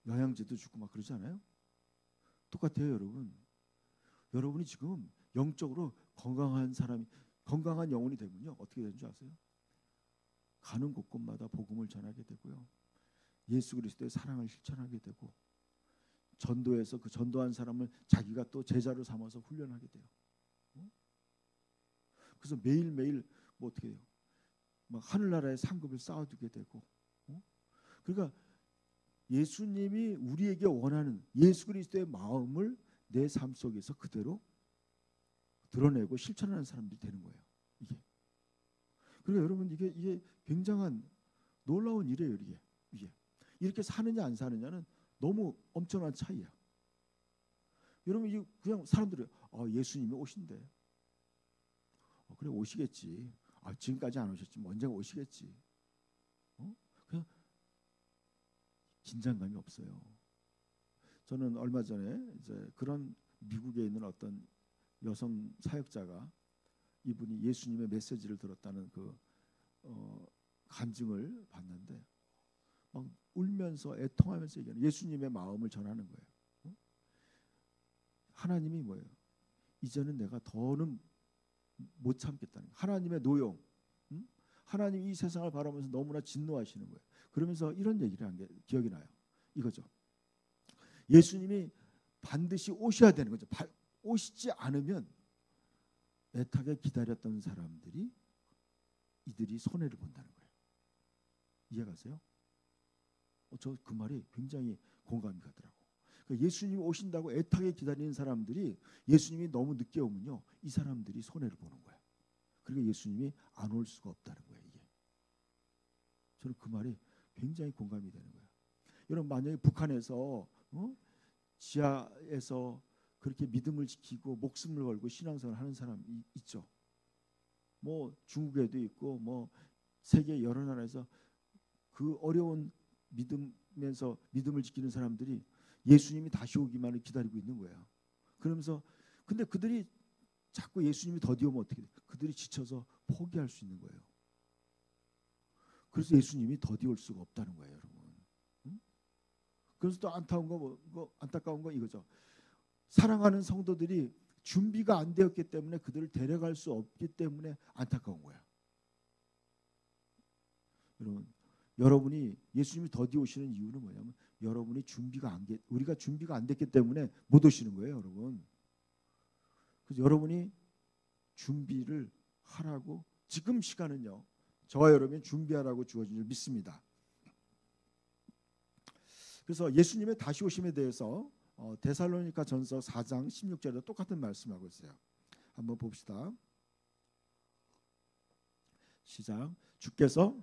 영양제도 주고 막 그러지 않아요? 똑같아요, 여러분. 여러분이 지금 영적으로 건강한 영혼이 되면요. 어떻게 되는 줄 아세요? 가는 곳곳마다 복음을 전하게 되고요. 예수 그리스도의 사랑을 실천하게 되고 전도해서 그 전도한 사람을 자기가 또 제자로 삼아서 훈련하게 돼요. 그래서 매일매일 뭐 어떻게 해요? 막 하늘나라의 상급을 쌓아두게 되고 그러니까 예수님이 우리에게 원하는 예수 그리스도의 마음을 내 삶 속에서 그대로 드러내고 실천하는 사람들이 되는 거예요. 이게. 그러니까 여러분 이게 굉장한 놀라운 일이에요. 이게 이렇게 사느냐 안 사느냐는 너무 엄청난 차이야. 여러분 이게 그냥 사람들이 예수님이 오신대. 그래 오시겠지. 지금까지 안 오셨지만 언젠가 오시겠지. 그냥 긴장감이 없어요. 저는 얼마 전에 이제 그런 미국에 있는 어떤 여성 사역자가 이분이 예수님의 메시지를 들었다는 그 간증을 봤는데 막 울면서 애통하면서 얘기하는 예수님의 마음을 전하는 거예요. 하나님이 뭐예요? 이제는 내가 더는 못 참겠다는 거예요. 하나님의 노용. 하나님 이 세상을 바라보면서 너무나 진노하시는 거예요. 그러면서 이런 얘기를 한 게 기억이 나요. 이거죠. 예수님이 반드시 오셔야 되는 거죠. 오시지 않으면 애타게 기다렸던 사람들이 이들이 손해를 본다는 거예요. 이해가세요? 저 그 말이 굉장히 공감이 가더라고. 그러니까 예수님이 오신다고 애타게 기다리는 사람들이 예수님이 너무 늦게 오면요, 이 사람들이 손해를 보는 거야. 그리고 예수님이 안 올 수가 없다는 거예요. 이게. 저는 그 말이 굉장히 공감이 되는 거예요. 여러분 만약에 북한에서 지하에서 그렇게 믿음을 지키고 목숨을 걸고 신앙생활 하는 사람 있죠. 뭐 중국에도 있고 뭐 세계 여러 나라에서 그 어려운 믿으면서 믿음을 지키는 사람들이 예수님이 다시 오기만을 기다리고 있는 거예요. 그러면서 근데 그들이 자꾸 예수님이 더디 오면 어떻게 돼? 그들이 지쳐서 포기할 수 있는 거예요. 그래서 예수님이 더디 올 수가 없다는 거예요, 여러분. 그래서 또 안타까운 거 이거죠. 사랑하는 성도들이 준비가 안 되었기 때문에 그들을 데려갈 수 없기 때문에 안타까운 거야. 여러분이 예수님이 더디 오시는 이유는 뭐냐면 여러분이 우리가 준비가 안 됐기 때문에 못 오시는 거예요, 여러분. 그래서 여러분이 준비를 하라고 지금 시간은요. 저와 여러분이 준비하라고 주어진 줄 믿습니다. 그래서 예수님의 다시 오심에 대해서 데살로니가 전서 4장 16절에 똑같은 말씀하고 있어요. 한번 봅시다. 시작. 주께서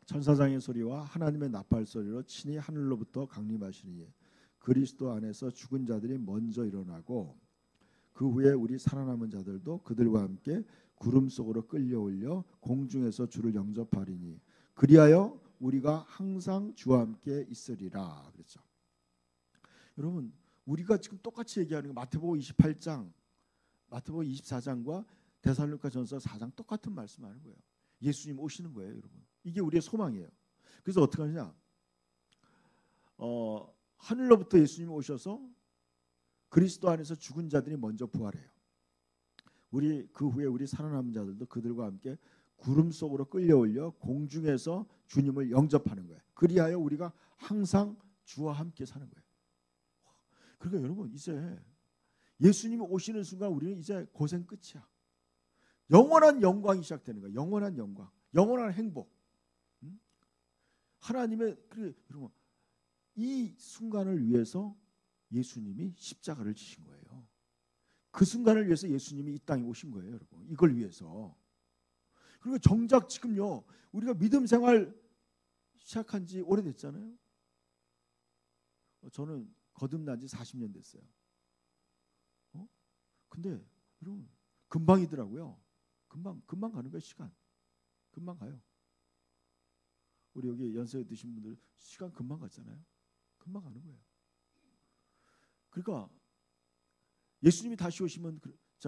천사장의 소리와 하나님의 나팔 소리로 친히 하늘로부터 강림하시니 그리스도 안에서 죽은 자들이 먼저 일어나고 그 후에 우리 살아남은 자들도 그들과 함께 구름 속으로 끌려올려 공중에서 주를 영접하리니 그리하여 우리가 항상 주와 함께 있으리라 그랬죠. 여러분 우리가 지금 똑같이 얘기하는 거 마태복음 28장, 마태복음 24장과 데살로니가 전서 4장 똑같은 말씀하는 거예요. 예수님 오시는 거예요, 여러분. 이게 우리의 소망이에요. 그래서 어떻게 하느냐? 하늘로부터 예수님이 오셔서 그리스도 안에서 죽은 자들이 먼저 부활해요. 그 후에 우리 살아남은 자들도 그들과 함께 구름 속으로 끌려올려 공중에서 주님을 영접하는 거예요. 그리하여 우리가 항상 주와 함께 사는 거예요. 그러니까 여러분 이제 예수님이 오시는 순간 우리는 이제 고생 끝이야. 영원한 영광이 시작되는 거예요. 영원한 영광, 영원한 행복. 하나님의 여러분 이 순간을 위해서 예수님이 십자가를 지신 거예요. 그 순간을 위해서 예수님이 이 땅에 오신 거예요, 여러분. 이걸 위해서. 그리고 정작 지금요 우리가 믿음 생활 시작한 지 오래됐잖아요. 저는 거듭난 지 40년 됐어요. 근데 여러분 금방이더라고요. 금방 가는 거예요. 시간 금방 가요. 우리 여기 연세 드신 분들 시간 금방 갔잖아요. 금방 가는 거예요. 그러니까 예수님이 다시 오시면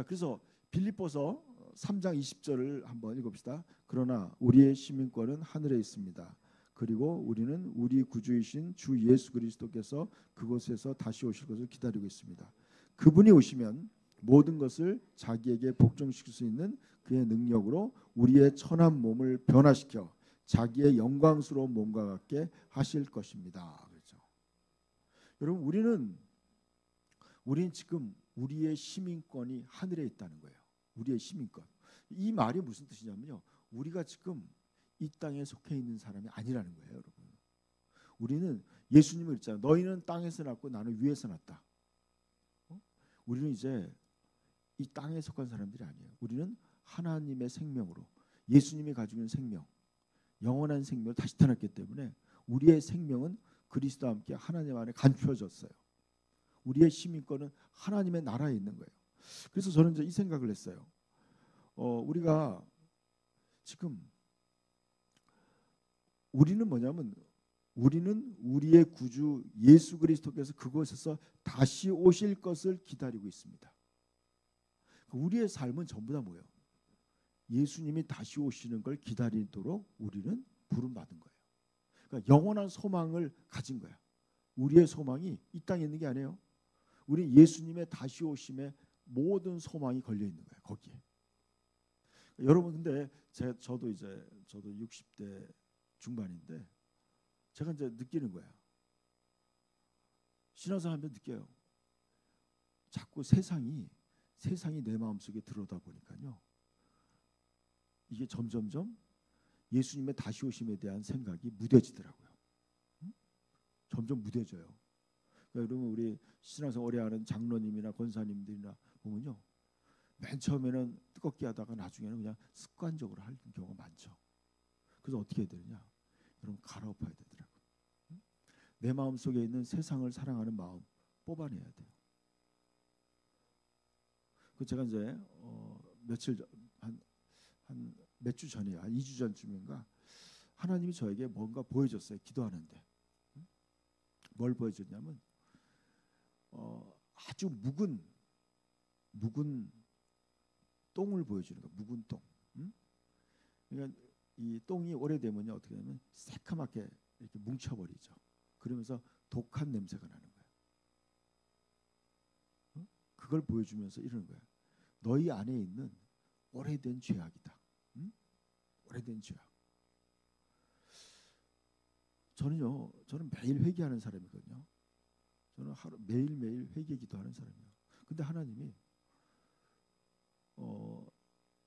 그래서 빌립보서 3장 20절을 한번 읽어봅시다. 그러나 우리의 시민권은 하늘에 있습니다. 그리고 우리는 우리 구주이신 주 예수 그리스도께서 그곳에서 다시 오실 것을 기다리고 있습니다. 그분이 오시면 모든 것을 자기에게 복종시킬 수 있는 그의 능력으로 우리의 천한 몸을 변화시켜 자기의 영광스러운 몸과 같게 하실 것입니다. 그렇죠? 여러분 우리는 지금 우리의 시민권이 하늘에 있다는 거예요. 우리의 시민권. 이 말이 무슨 뜻이냐면요. 우리가 지금 이 땅에 속해 있는 사람이 아니라는 거예요, 여러분. 우리는 예수님을 있잖아요. 너희는 땅에서 났고 나는 위에서 났다. 우리는 이제 이 땅에 속한 사람들이 아니에요. 우리는 하나님의 생명으로 예수님이 가지고 있는 생명, 영원한 생명을 다시 태어났기 때문에 우리의 생명은 그리스도와 함께 하나님 안에 감추어졌어요. 우리의 시민권은 하나님의 나라에 있는 거예요. 그래서 저는 이제 이 생각을 했어요. 우리가 지금 우리는 뭐냐면 우리는 우리의 구주 예수 그리스도께서 그곳에서 다시 오실 것을 기다리고 있습니다. 우리의 삶은 전부 다 뭐예요? 예수님이 다시 오시는 걸 기다리도록 우리는 부름받은 거예요. 그러니까 영원한 소망을 가진 거야. 우리의 소망이 이 땅에 있는 게 아니에요. 우리 예수님의 다시 오심에 모든 소망이 걸려 있는 거예요. 거기에. 여러분 근데 저도 60대 중반인데 제가 이제 느끼는 거예요. 신앙생활 하면 느껴요. 자꾸 세상이 내 마음속에 들어오다 보니까요. 이게 점점점 예수님의 다시 오심에 대한 생각이 무뎌지더라고요. 점점 무뎌져요. 그러니까 여러분 우리 신앙생활 오래 하는 장로님이나 권사님들이나 보면요. 맨 처음에는 뜨겁게 하다가 나중에는 그냥 습관적으로 하는 경우가 많죠. 그래서 어떻게 해야 되느냐. 여러분 갈아엎어야 되더라고요. 내 마음 속에 있는 세상을 사랑하는 마음 뽑아내야 돼요. 그 제가 이제 며칠 한 몇 주 전이야, 한 2주 전쯤인가 하나님이 저에게 뭔가 보여줬어요. 기도하는데 뭘 보여줬냐면 아주 묵은 똥을 보여주는 거야. 묵은 똥. 그러니까 이 똥이 오래되면요 어떻게 되면 새카맣게 이렇게 뭉쳐버리죠. 그러면서 독한 냄새가 나는 거예요. 그걸 보여주면서 이러는 거예요. 너희 안에 있는 오래된 죄악이다. 오래된 죄악. 저는 매일 회개하는 사람이거든요. 저는 하루 매일매일 회개 기도하는 사람이에요. 근데 하나님이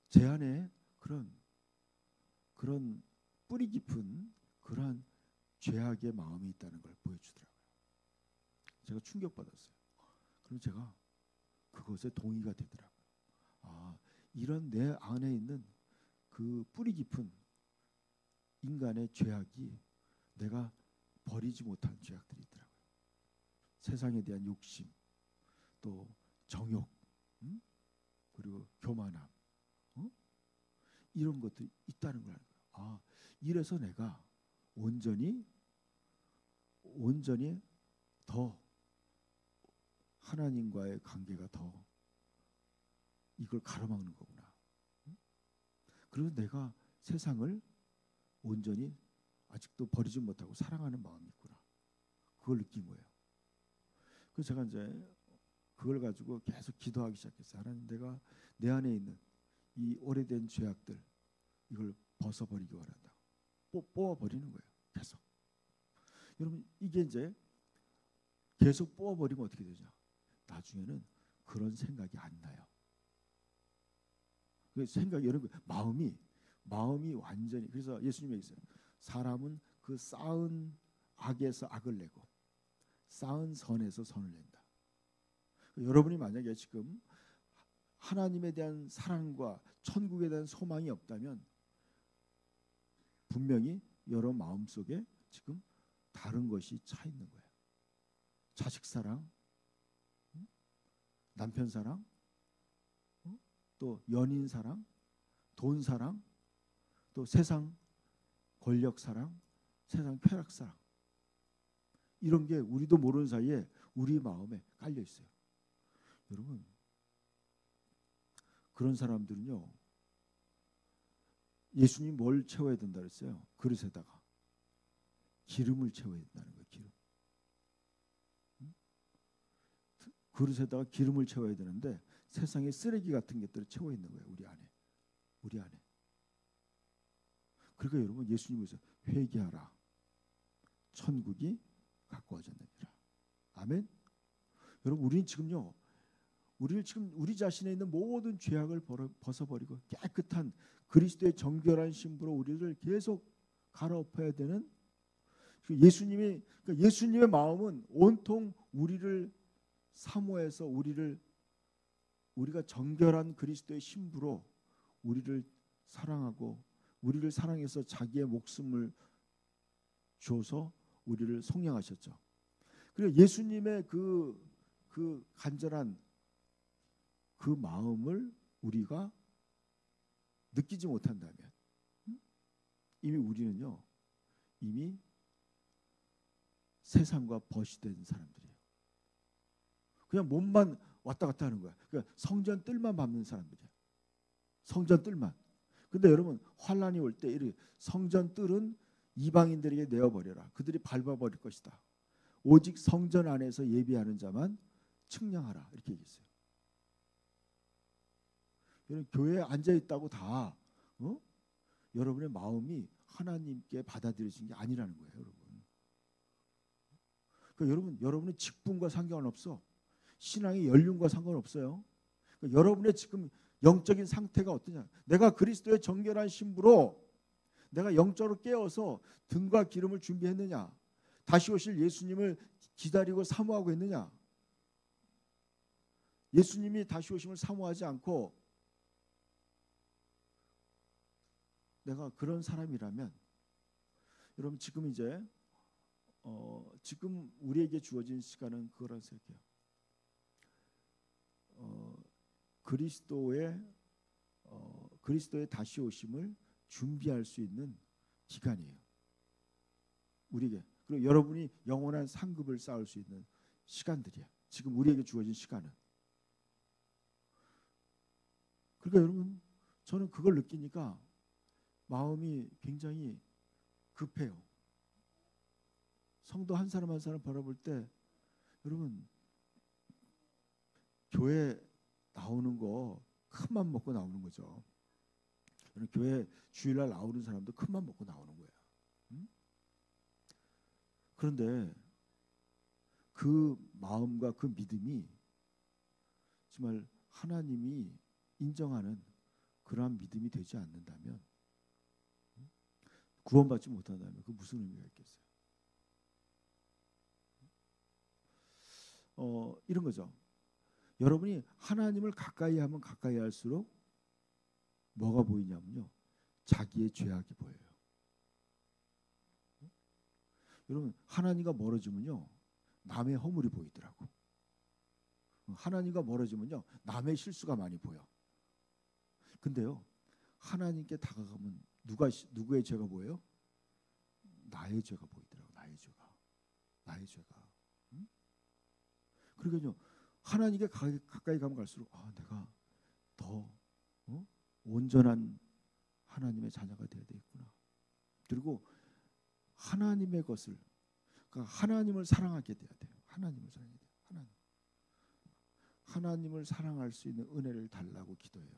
제 안에 그런 뿌리 깊은 그러한 죄악의 마음이 있다는 걸 보여주더라고요. 제가 충격받았어요. 그럼 제가 그것에 동의가 되더라고요. 아, 이런 내 안에 있는 그 뿌리 깊은 인간의 죄악이 내가 버리지 못한 죄악들이 있더라고요. 세상에 대한 욕심, 또 정욕, 그리고 교만함, 이런 것들이 있다는 걸 알고, 아, 이래서 내가 온전히 더 하나님과의 관계가 더 이걸 가로막는 거구나. 그리고 내가 세상을 온전히 아직도 버리지 못하고 사랑하는 마음이 있구나. 그걸 느낀 거예요. 그래서 제가 이제 그걸 가지고 계속 기도하기 시작했어요. 하나님, 내가 내 안에 있는 이 오래된 죄악들 이걸 벗어버리기 원한다. 뽑아버리는 거예요. 계속. 여러분, 이게 이제 계속 뽑아버리면 어떻게 되죠? 나중에는 그런 생각이 안 나요. 그 생각이 여러분 마음이 완전히, 그래서 예수님이 있어요. 사람은 그 쌓은 악에서 악을 내고 쌓은 선에서 선을 낸다. 여러분이 만약에 지금 하나님에 대한 사랑과 천국에 대한 소망이 없다면 분명히 여러분 마음속에 지금 다른 것이 차 있는 거예요. 자식 사랑, 남편 사랑, 또 연인 사랑, 돈 사랑, 또 세상 권력 사랑, 세상 쾌락 사랑, 이런 게 우리도 모르는 사이에 우리 마음에 깔려 있어요. 여러분, 그런 사람들은요, 예수님 뭘 채워야 된다 그랬어요? 그릇에다가 기름을 채워야 된다는 거예요. 기름. 그릇에다가 기름을 채워야 되는데 세상에 쓰레기 같은 것들을 채워 있는 거예요. 우리 안에. 그러니까 여러분, 예수님께서 회개하라. 천국이 가까워졌느니라. 아멘. 여러분, 우리는 지금요, 우리 자신에 있는 모든 죄악을 벗어버리고 깨끗한 그리스도의 정결한 신부로 우리를 계속 갈아엎어야 되는, 그러니까 예수님의 마음은 온통 우리를 사모해서 우리가 정결한 그리스도의 신부로 우리를 사랑하고 우리를 사랑해서 자기의 목숨을 줘서 우리를 속량하셨죠. 그리고 예수님의 그 간절한 그 마음을 우리가 느끼지 못한다면 이미 세상과 벗이 된 사람들이에요. 그냥 몸만 왔다 갔다 하는 거야. 그러니까 성전 뜰만 밟는 사람들이야. 성전 뜰만. 근데 여러분, 환란이 올 때 이렇게 성전 뜰은 이방인들에게 내어버려라. 그들이 밟아버릴 것이다. 오직 성전 안에서 예비하는 자만 측량하라. 이렇게 얘기했어요. 여러분, 교회에 앉아있다고 다 여러분의 마음이 하나님께 받아들여진 게 아니라는 거예요. 여러분, 여러분의 직분과 상관은 없어. 신앙의 연륜과 상관없어요. 그러니까 여러분의 지금 영적인 상태가 어떠냐. 내가 그리스도의 정결한 신부로 내가 영적으로 깨어서 등과 기름을 준비했느냐. 다시 오실 예수님을 기다리고 사모하고 있느냐. 예수님이 다시 오심을 사모하지 않고 내가 그런 사람이라면 여러분 지금 이제 지금 우리에게 주어진 시간은 그거라 생각해요. 그리스도의 다시 오심을 준비할 수 있는 기간이에요. 우리에게. 그리고 여러분이 영원한 상급을 쌓을 수 있는 시간들이야. 지금 우리에게 주어진 시간은. 그러니까 여러분 저는 그걸 느끼니까 마음이 굉장히 급해요. 성도 한 사람 한 사람 바라볼 때 여러분 교회 나오는 거 큰맘 먹고 나오는 거죠. 교회 주일날 나오는 사람도 큰맘 먹고 나오는 거예요. 그런데 그 마음과 그 믿음이 정말 하나님이 인정하는 그러한 믿음이 되지 않는다면, 구원받지 못한다면 그 무슨 의미가 있겠어요? 이런 거죠. 여러분이 하나님을 가까이 하면 가까이 할수록 뭐가 보이냐면요, 자기의 죄악이 보여요. 여러분 하나님과 멀어지면요 남의 허물이 보이더라고. 하나님과 멀어지면요 남의 실수가 많이 보여. 근데요 하나님께 다가가면 누구의 죄가 보여요? 나의 죄가 보이더라고. 나의 죄가. 그러니까요 하나님께 가까이 가면 갈수록 내가 더 온전한 하나님의 자녀가 되어야 되겠구나. 그리고 하나님의 것을, 그러니까 하나님을 사랑하게 돼야 돼요. 하나님을 사랑해야 돼요. 하나님을 사랑할 수 있는 은혜를 달라고 기도해요.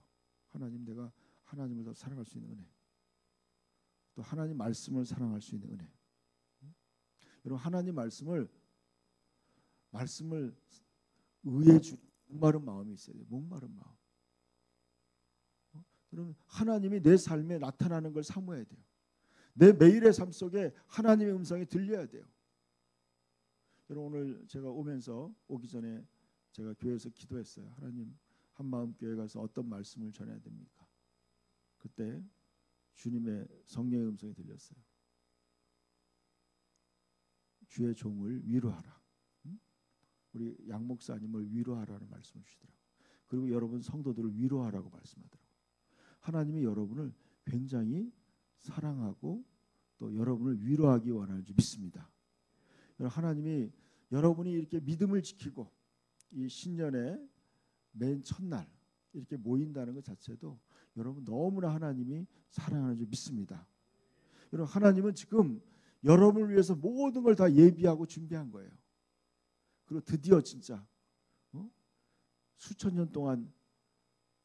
하나님, 내가 하나님을 더 사랑할 수 있는 은혜, 또 하나님 말씀을 사랑할 수 있는 은혜. 여러분 하나님 말씀을 의에 주 목마른 마음이 있어야 돼요. 목마른 마음. 여러분 하나님이 내 삶에 나타나는 걸 사모해야 돼요. 내 매일의 삶 속에 하나님의 음성이 들려야 돼요. 여러분 오늘 제가 오기 전에 제가 교회에서 기도했어요. 하나님, 한마음 교회 가서 어떤 말씀을 전해야 됩니까? 그때 주님의 성령의 음성이 들렸어요. 주의 종을 위로하라. 우리 양 목사님을 위로하라는 말씀을 주시더라고요. 그리고 여러분 성도들을 위로하라고 말씀하더라고요. 하나님이 여러분을 굉장히 사랑하고 또 여러분을 위로하기 원하는 줄 믿습니다. 하나님이 여러분이 이렇게 믿음을 지키고 이 신년의 맨 첫날 이렇게 모인다는 것 자체도 여러분 너무나 하나님이 사랑하는 줄 믿습니다. 여러분 하나님은 지금 여러분을 위해서 모든 걸 다 예비하고 준비한 거예요. 그리고 드디어 진짜 수천 년 동안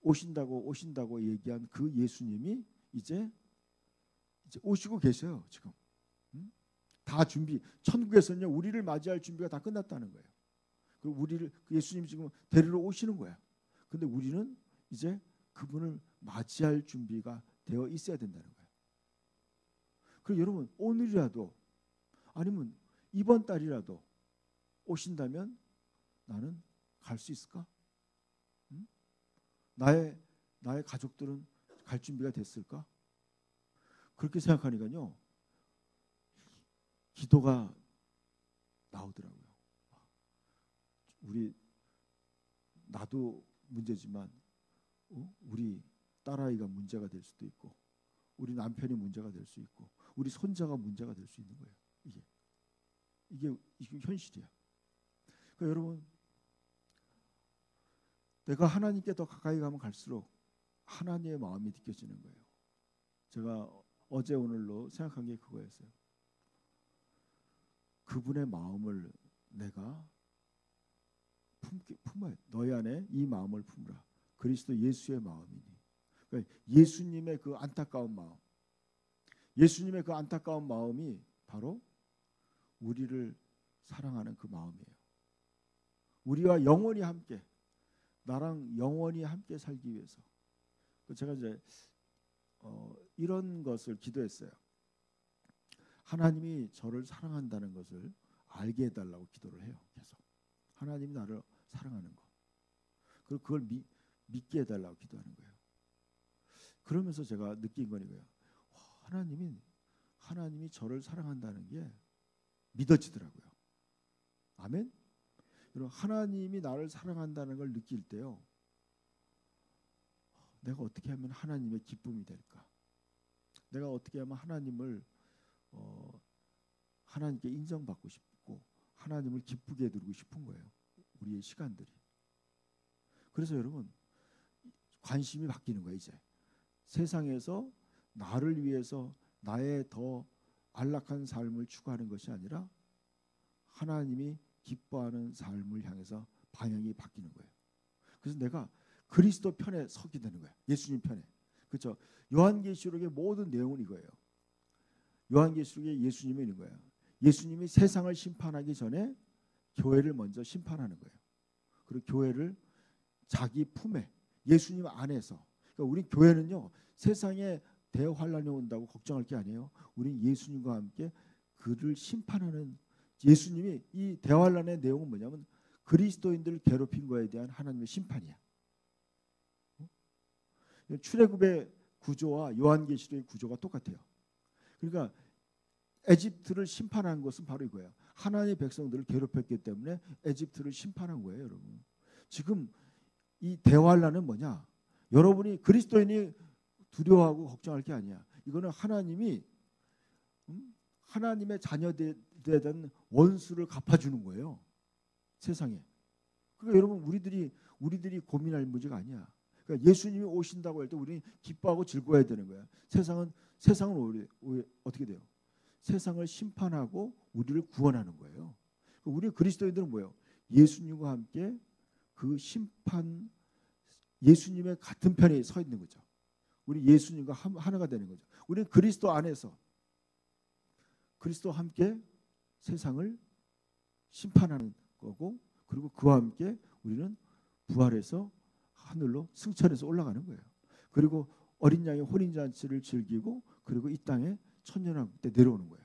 오신다고 얘기한 그 예수님이 이제 오시고 계세요. 지금 다 준비, 천국에서는요 우리를 맞이할 준비가 다 끝났다는 거예요. 그리고 예수님 지금 데리러 오시는 거야. 근데 우리는 이제 그분을 맞이할 준비가 되어 있어야 된다는 거예요. 그리고 여러분 오늘이라도 아니면 이번 달이라도 오신다면 나는 갈 수 있을까? 나의 가족들은 갈 준비가 됐을까? 그렇게 생각하니까요 기도가 나오더라고요. 나도 문제지만 우리 딸아이가 문제가 될 수도 있고, 우리 남편이 문제가 될 수 있고, 우리 손자가 문제가 될 수 있는 거예요. 이게 현실이야. 그러니까 여러분 내가 하나님께 더 가까이 가면 갈수록 하나님의 마음이 느껴지는 거예요. 제가 어제 오늘로 생각한 게 그거였어요. 그분의 마음을 내가 품어야 돼. 너희 안에 이 마음을 품으라. 그리스도 예수의 마음이니. 그러니까 예수님의 그 안타까운 마음, 예수님의 그 안타까운 마음이 바로 우리를 사랑하는 그 마음이에요. 우리와 영원히 함께, 나랑 영원히 함께 살기 위해서. 제가 이제 이런 것을 기도했어요. 하나님이 저를 사랑한다는 것을 알게 해달라고 기도를 해요. 계속 하나님이 나를 사랑하는 거, 그리고 그걸 믿게 해달라고 기도하는 거예요. 그러면서 제가 느낀 거니까요. 하나님이 저를 사랑한다는 게 믿어지더라고요. 아멘. 여러분, 하나님이 나를 사랑한다는 걸 느낄 때요, 내가 어떻게 하면 하나님의 기쁨이 될까? 내가 어떻게 하면 하나님을 하나님께 인정받고 싶고 하나님을 기쁘게 해드리고 싶은 거예요. 우리의 시간들이. 그래서 여러분, 관심이 바뀌는 거예요. 이제 세상에서 나를 위해서 나의 더 안락한 삶을 추구하는 것이 아니라 하나님이 기뻐하는 삶을 향해서 방향이 바뀌는 거예요. 그래서 내가 그리스도 편에 서게 되는 거예요. 예수님 편에. 그렇죠? 요한계시록의 모든 내용은 이거예요. 요한계시록에 예수님이 있는 거예요. 예수님이 세상을 심판하기 전에 교회를 먼저 심판하는 거예요. 그리고 교회를 자기 품에, 예수님 안에서. 그러니까 우리 교회는요, 세상에 대환란이 온다고 걱정할 게 아니에요. 우린 예수님과 함께 그를 심판하는, 예수님이 이 대환란의 내용은 뭐냐면 그리스도인들을 괴롭힌 거에 대한 하나님의 심판이야. 출애굽의 구조와 요한계시록의 구조가 똑같아요. 그러니까 에집트를 심판한 것은 바로 이거예요. 하나님의 백성들을 괴롭혔기 때문에 에집트를 심판한 거예요, 여러분. 지금 이 대환란은 뭐냐? 여러분이 그리스도인이 두려워하고 걱정할 게 아니야. 이거는 하나님이 하나님의 자녀들에 대한 원수를 갚아주는 거예요, 세상에. 그러니까 여러분, 우리들이 고민할 문제가 아니야. 그러니까 예수님이 오신다고 할 때 우리는 기뻐하고 즐거워야 되는 거야. 세상은 어떻게 돼요? 세상을 심판하고 우리를 구원하는 거예요. 우리 그리스도인들은 뭐예요? 예수님과 함께 그 심판, 예수님의 같은 편에 서 있는 거죠. 우리 예수님과 하나가 되는 거죠. 우리는 그리스도 안에서 그리스도와 함께 세상을 심판하는 거고, 그리고 그와 함께 우리는 부활해서 하늘로 승천해서 올라가는 거예요. 그리고 어린 양의 혼인잔치를 즐기고, 그리고 이 땅에 천년왕국 때 내려오는 거예요.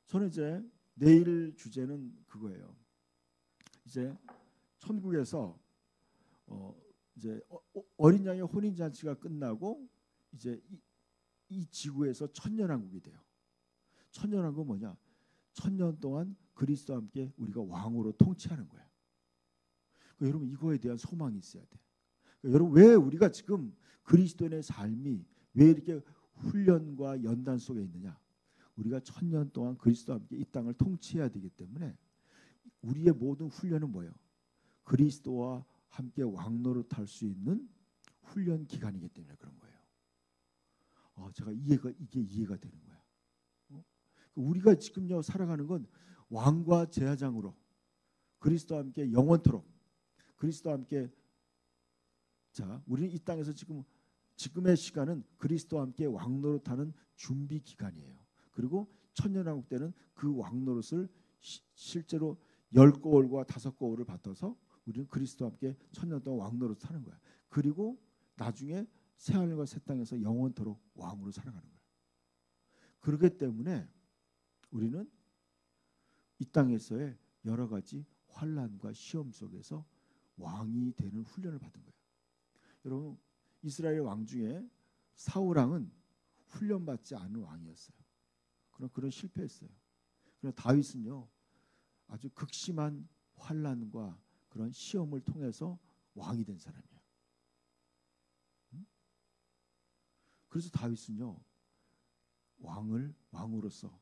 저는 이제 내일 주제는 그거예요. 이제 천국에서 이제 어린 양의 혼인잔치가 끝나고 이제 이 지구에서 천년왕국이 돼요. 천년왕국은 뭐냐? 천년 동안 그리스도와 함께 우리가 왕으로 통치하는 거예요. 그러니까 여러분, 이거에 대한 소망이 있어야 돼. 그러니까 여러분, 왜 우리가 지금 그리스도인의 삶이 왜 이렇게 훈련과 연단 속에 있느냐? 우리가 천년 동안 그리스도와 함께 이 땅을 통치해야 되기 때문에 우리의 모든 훈련은 뭐예요? 그리스도와 함께 왕노릇할 수 있는 훈련 기간이기 때문에 그런 거예요. 제가 이게 이해가 되는 거야. 우리가 지금요 살아가는 건 왕과 제사장으로 그리스도와 함께 영원토록 그리스도와 함께, 자, 우리는 이 땅에서 지금의 시간은 그리스도와 함께 왕노릇하는 준비 기간이에요. 그리고 천년왕국 때는 그 왕노릇을 실제로 10거울과 5거울을 받아서 우리는 그리스도와 함께 천년 동안 왕노릇 하는 거야. 그리고 나중에 새하늘과 새 땅에서 영원토록 왕으로 살아가는 거야. 그렇기 때문에 우리는 이 땅에서의 여러 가지 환난과 시험 속에서 왕이 되는 훈련을 받은 거예요. 여러분, 이스라엘 왕 중에 사울 왕은 훈련받지 않은 왕이었어요. 그런 실패했어요. 그러나 다윗은요, 아주 극심한 환난과 그런 시험을 통해서 왕이 된 사람이에요. 그래서 다윗은요, 왕으로서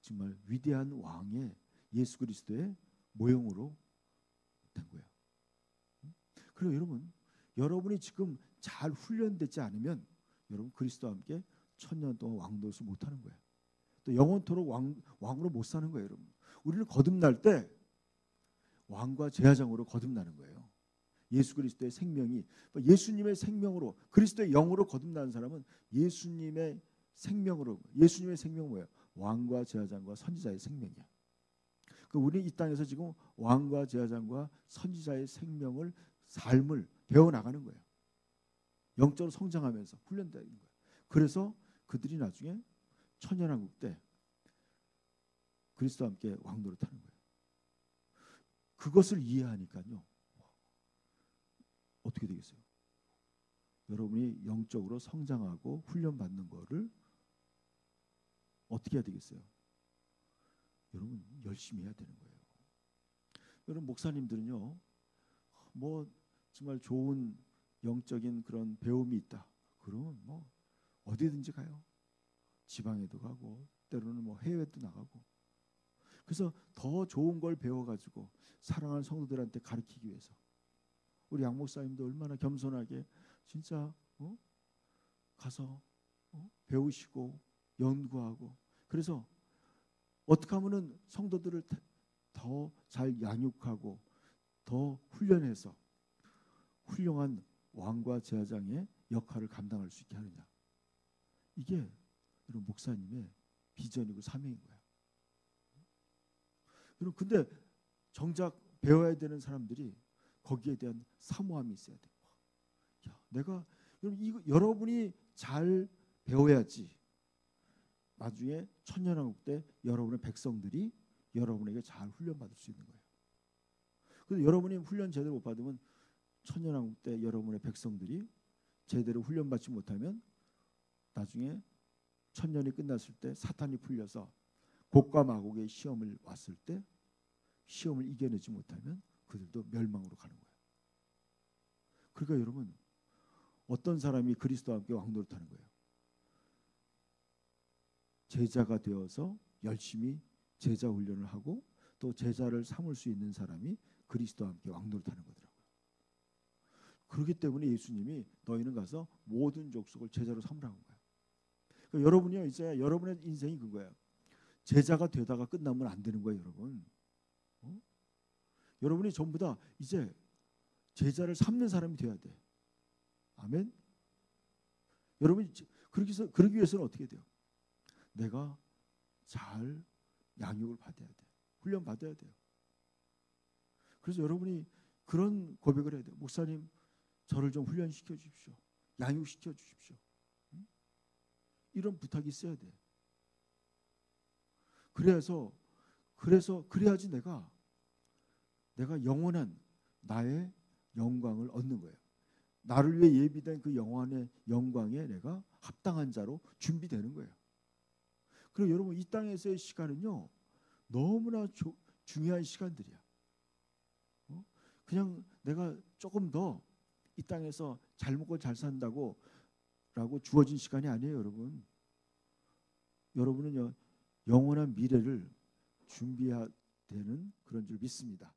정말 위대한 왕의 예수 그리스도의 모형으로 된 거예요. 그리고 여러분이 지금 잘 훈련되지 않으면 여러분 그리스도와 함께 천년 동안 왕노릇을 못하는 거예요. 또 영원토록 왕으로 못 사는 거예요, 여러분. 우리는 거듭날 때 왕과 제사장으로 거듭나는 거예요. 예수 그리스도의 생명이, 예수님의 생명으로, 그리스도의 영으로 거듭나는 사람은 예수님의 생명으로, 예수님의 생명은 뭐예요? 왕과 제사장과 선지자의 생명이야. 우리 이 땅에서 지금 왕과 제사장과 선지자의 삶을 배워나가는 거예요. 영적으로 성장하면서 훈련되는 거예요. 그래서 그들이 나중에 천년왕국 때 그리스도와 함께 왕노릇하는 거예요. 그것을 이해하니까요, 어떻게 되겠어요? 여러분이 영적으로 성장하고 훈련받는 거를 어떻게 해야 되겠어요? 여러분 열심히 해야 되는 거예요. 여러분 목사님들은요, 뭐 정말 좋은 영적인 그런 배움이 있다. 그러면 뭐 어디든지 가요. 지방에도 가고 때로는 뭐 해외도 나가고. 그래서 더 좋은 걸 배워가지고 사랑하는 성도들한테 가르치기 위해서 우리 양 목사님도 얼마나 겸손하게 진짜 가서 배우시고 연구하고, 그래서 어떻게 하면은 성도들을 더 잘 양육하고 더 훈련해서 훌륭한 왕과 제사장의 역할을 감당할 수 있게 하느냐. 이게 여러분 목사님의 비전이고 사명인 거야. 여러분 근데 정작 배워야 되는 사람들이 거기에 대한 사모함이 있어야 돼. 야, 내가 여러분이 잘 배워야지 나중에 천년왕국 때 여러분의 백성들이 여러분에게 잘 훈련받을 수 있는 거예요. 그래서 여러분이 훈련 제대로 못 받으면 천년왕국 때 여러분의 백성들이 제대로 훈련받지 못하면 나중에 천년이 끝났을 때 사탄이 풀려서 곡과 마곡의 시험을 왔을 때 시험을 이겨내지 못하면 그들도 멸망으로 가는 거예요. 그러니까 여러분 어떤 사람이 그리스도와 함께 왕노릇하는 거예요? 제자가 되어서 열심히 제자 훈련을 하고 또 제자를 삼을 수 있는 사람이 그리스도와 함께 왕노릇하는 거더라고요. 그렇기 때문에 예수님이 너희는 가서 모든 족속을 제자로 삼으라고 한 거예요. 그러니까 여러분이요 이제 여러분의 인생이 그거예요. 제자가 되다가 끝나면 안 되는 거예요, 여러분. 여러분이 전부 다 이제 제자를 삼는 사람이 돼야 돼. 아멘. 여러분이 그러기 위해서는 어떻게 돼요? 내가 잘 양육을 받아야 돼. 훈련 받아야 돼요. 그래서 여러분이 그런 고백을 해야 돼요. 목사님, 저를 좀 훈련시켜 주십시오. 양육시켜 주십시오. 이런 부탁이 있어야 돼. 그래야지 내가 영원한 나의 영광을 얻는 거예요. 나를 위해 예비된 그 영원의 영광에 내가 합당한 자로 준비되는 거예요. 그리고 여러분 이 땅에서의 시간은요 너무나 중요한 시간들이야. 그냥 내가 조금 더 이 땅에서 잘 먹고 잘 산다고 라고 주어진 시간이 아니에요, 여러분. 여러분은요 영원한 미래를 준비해야 되는 그런 줄 믿습니다.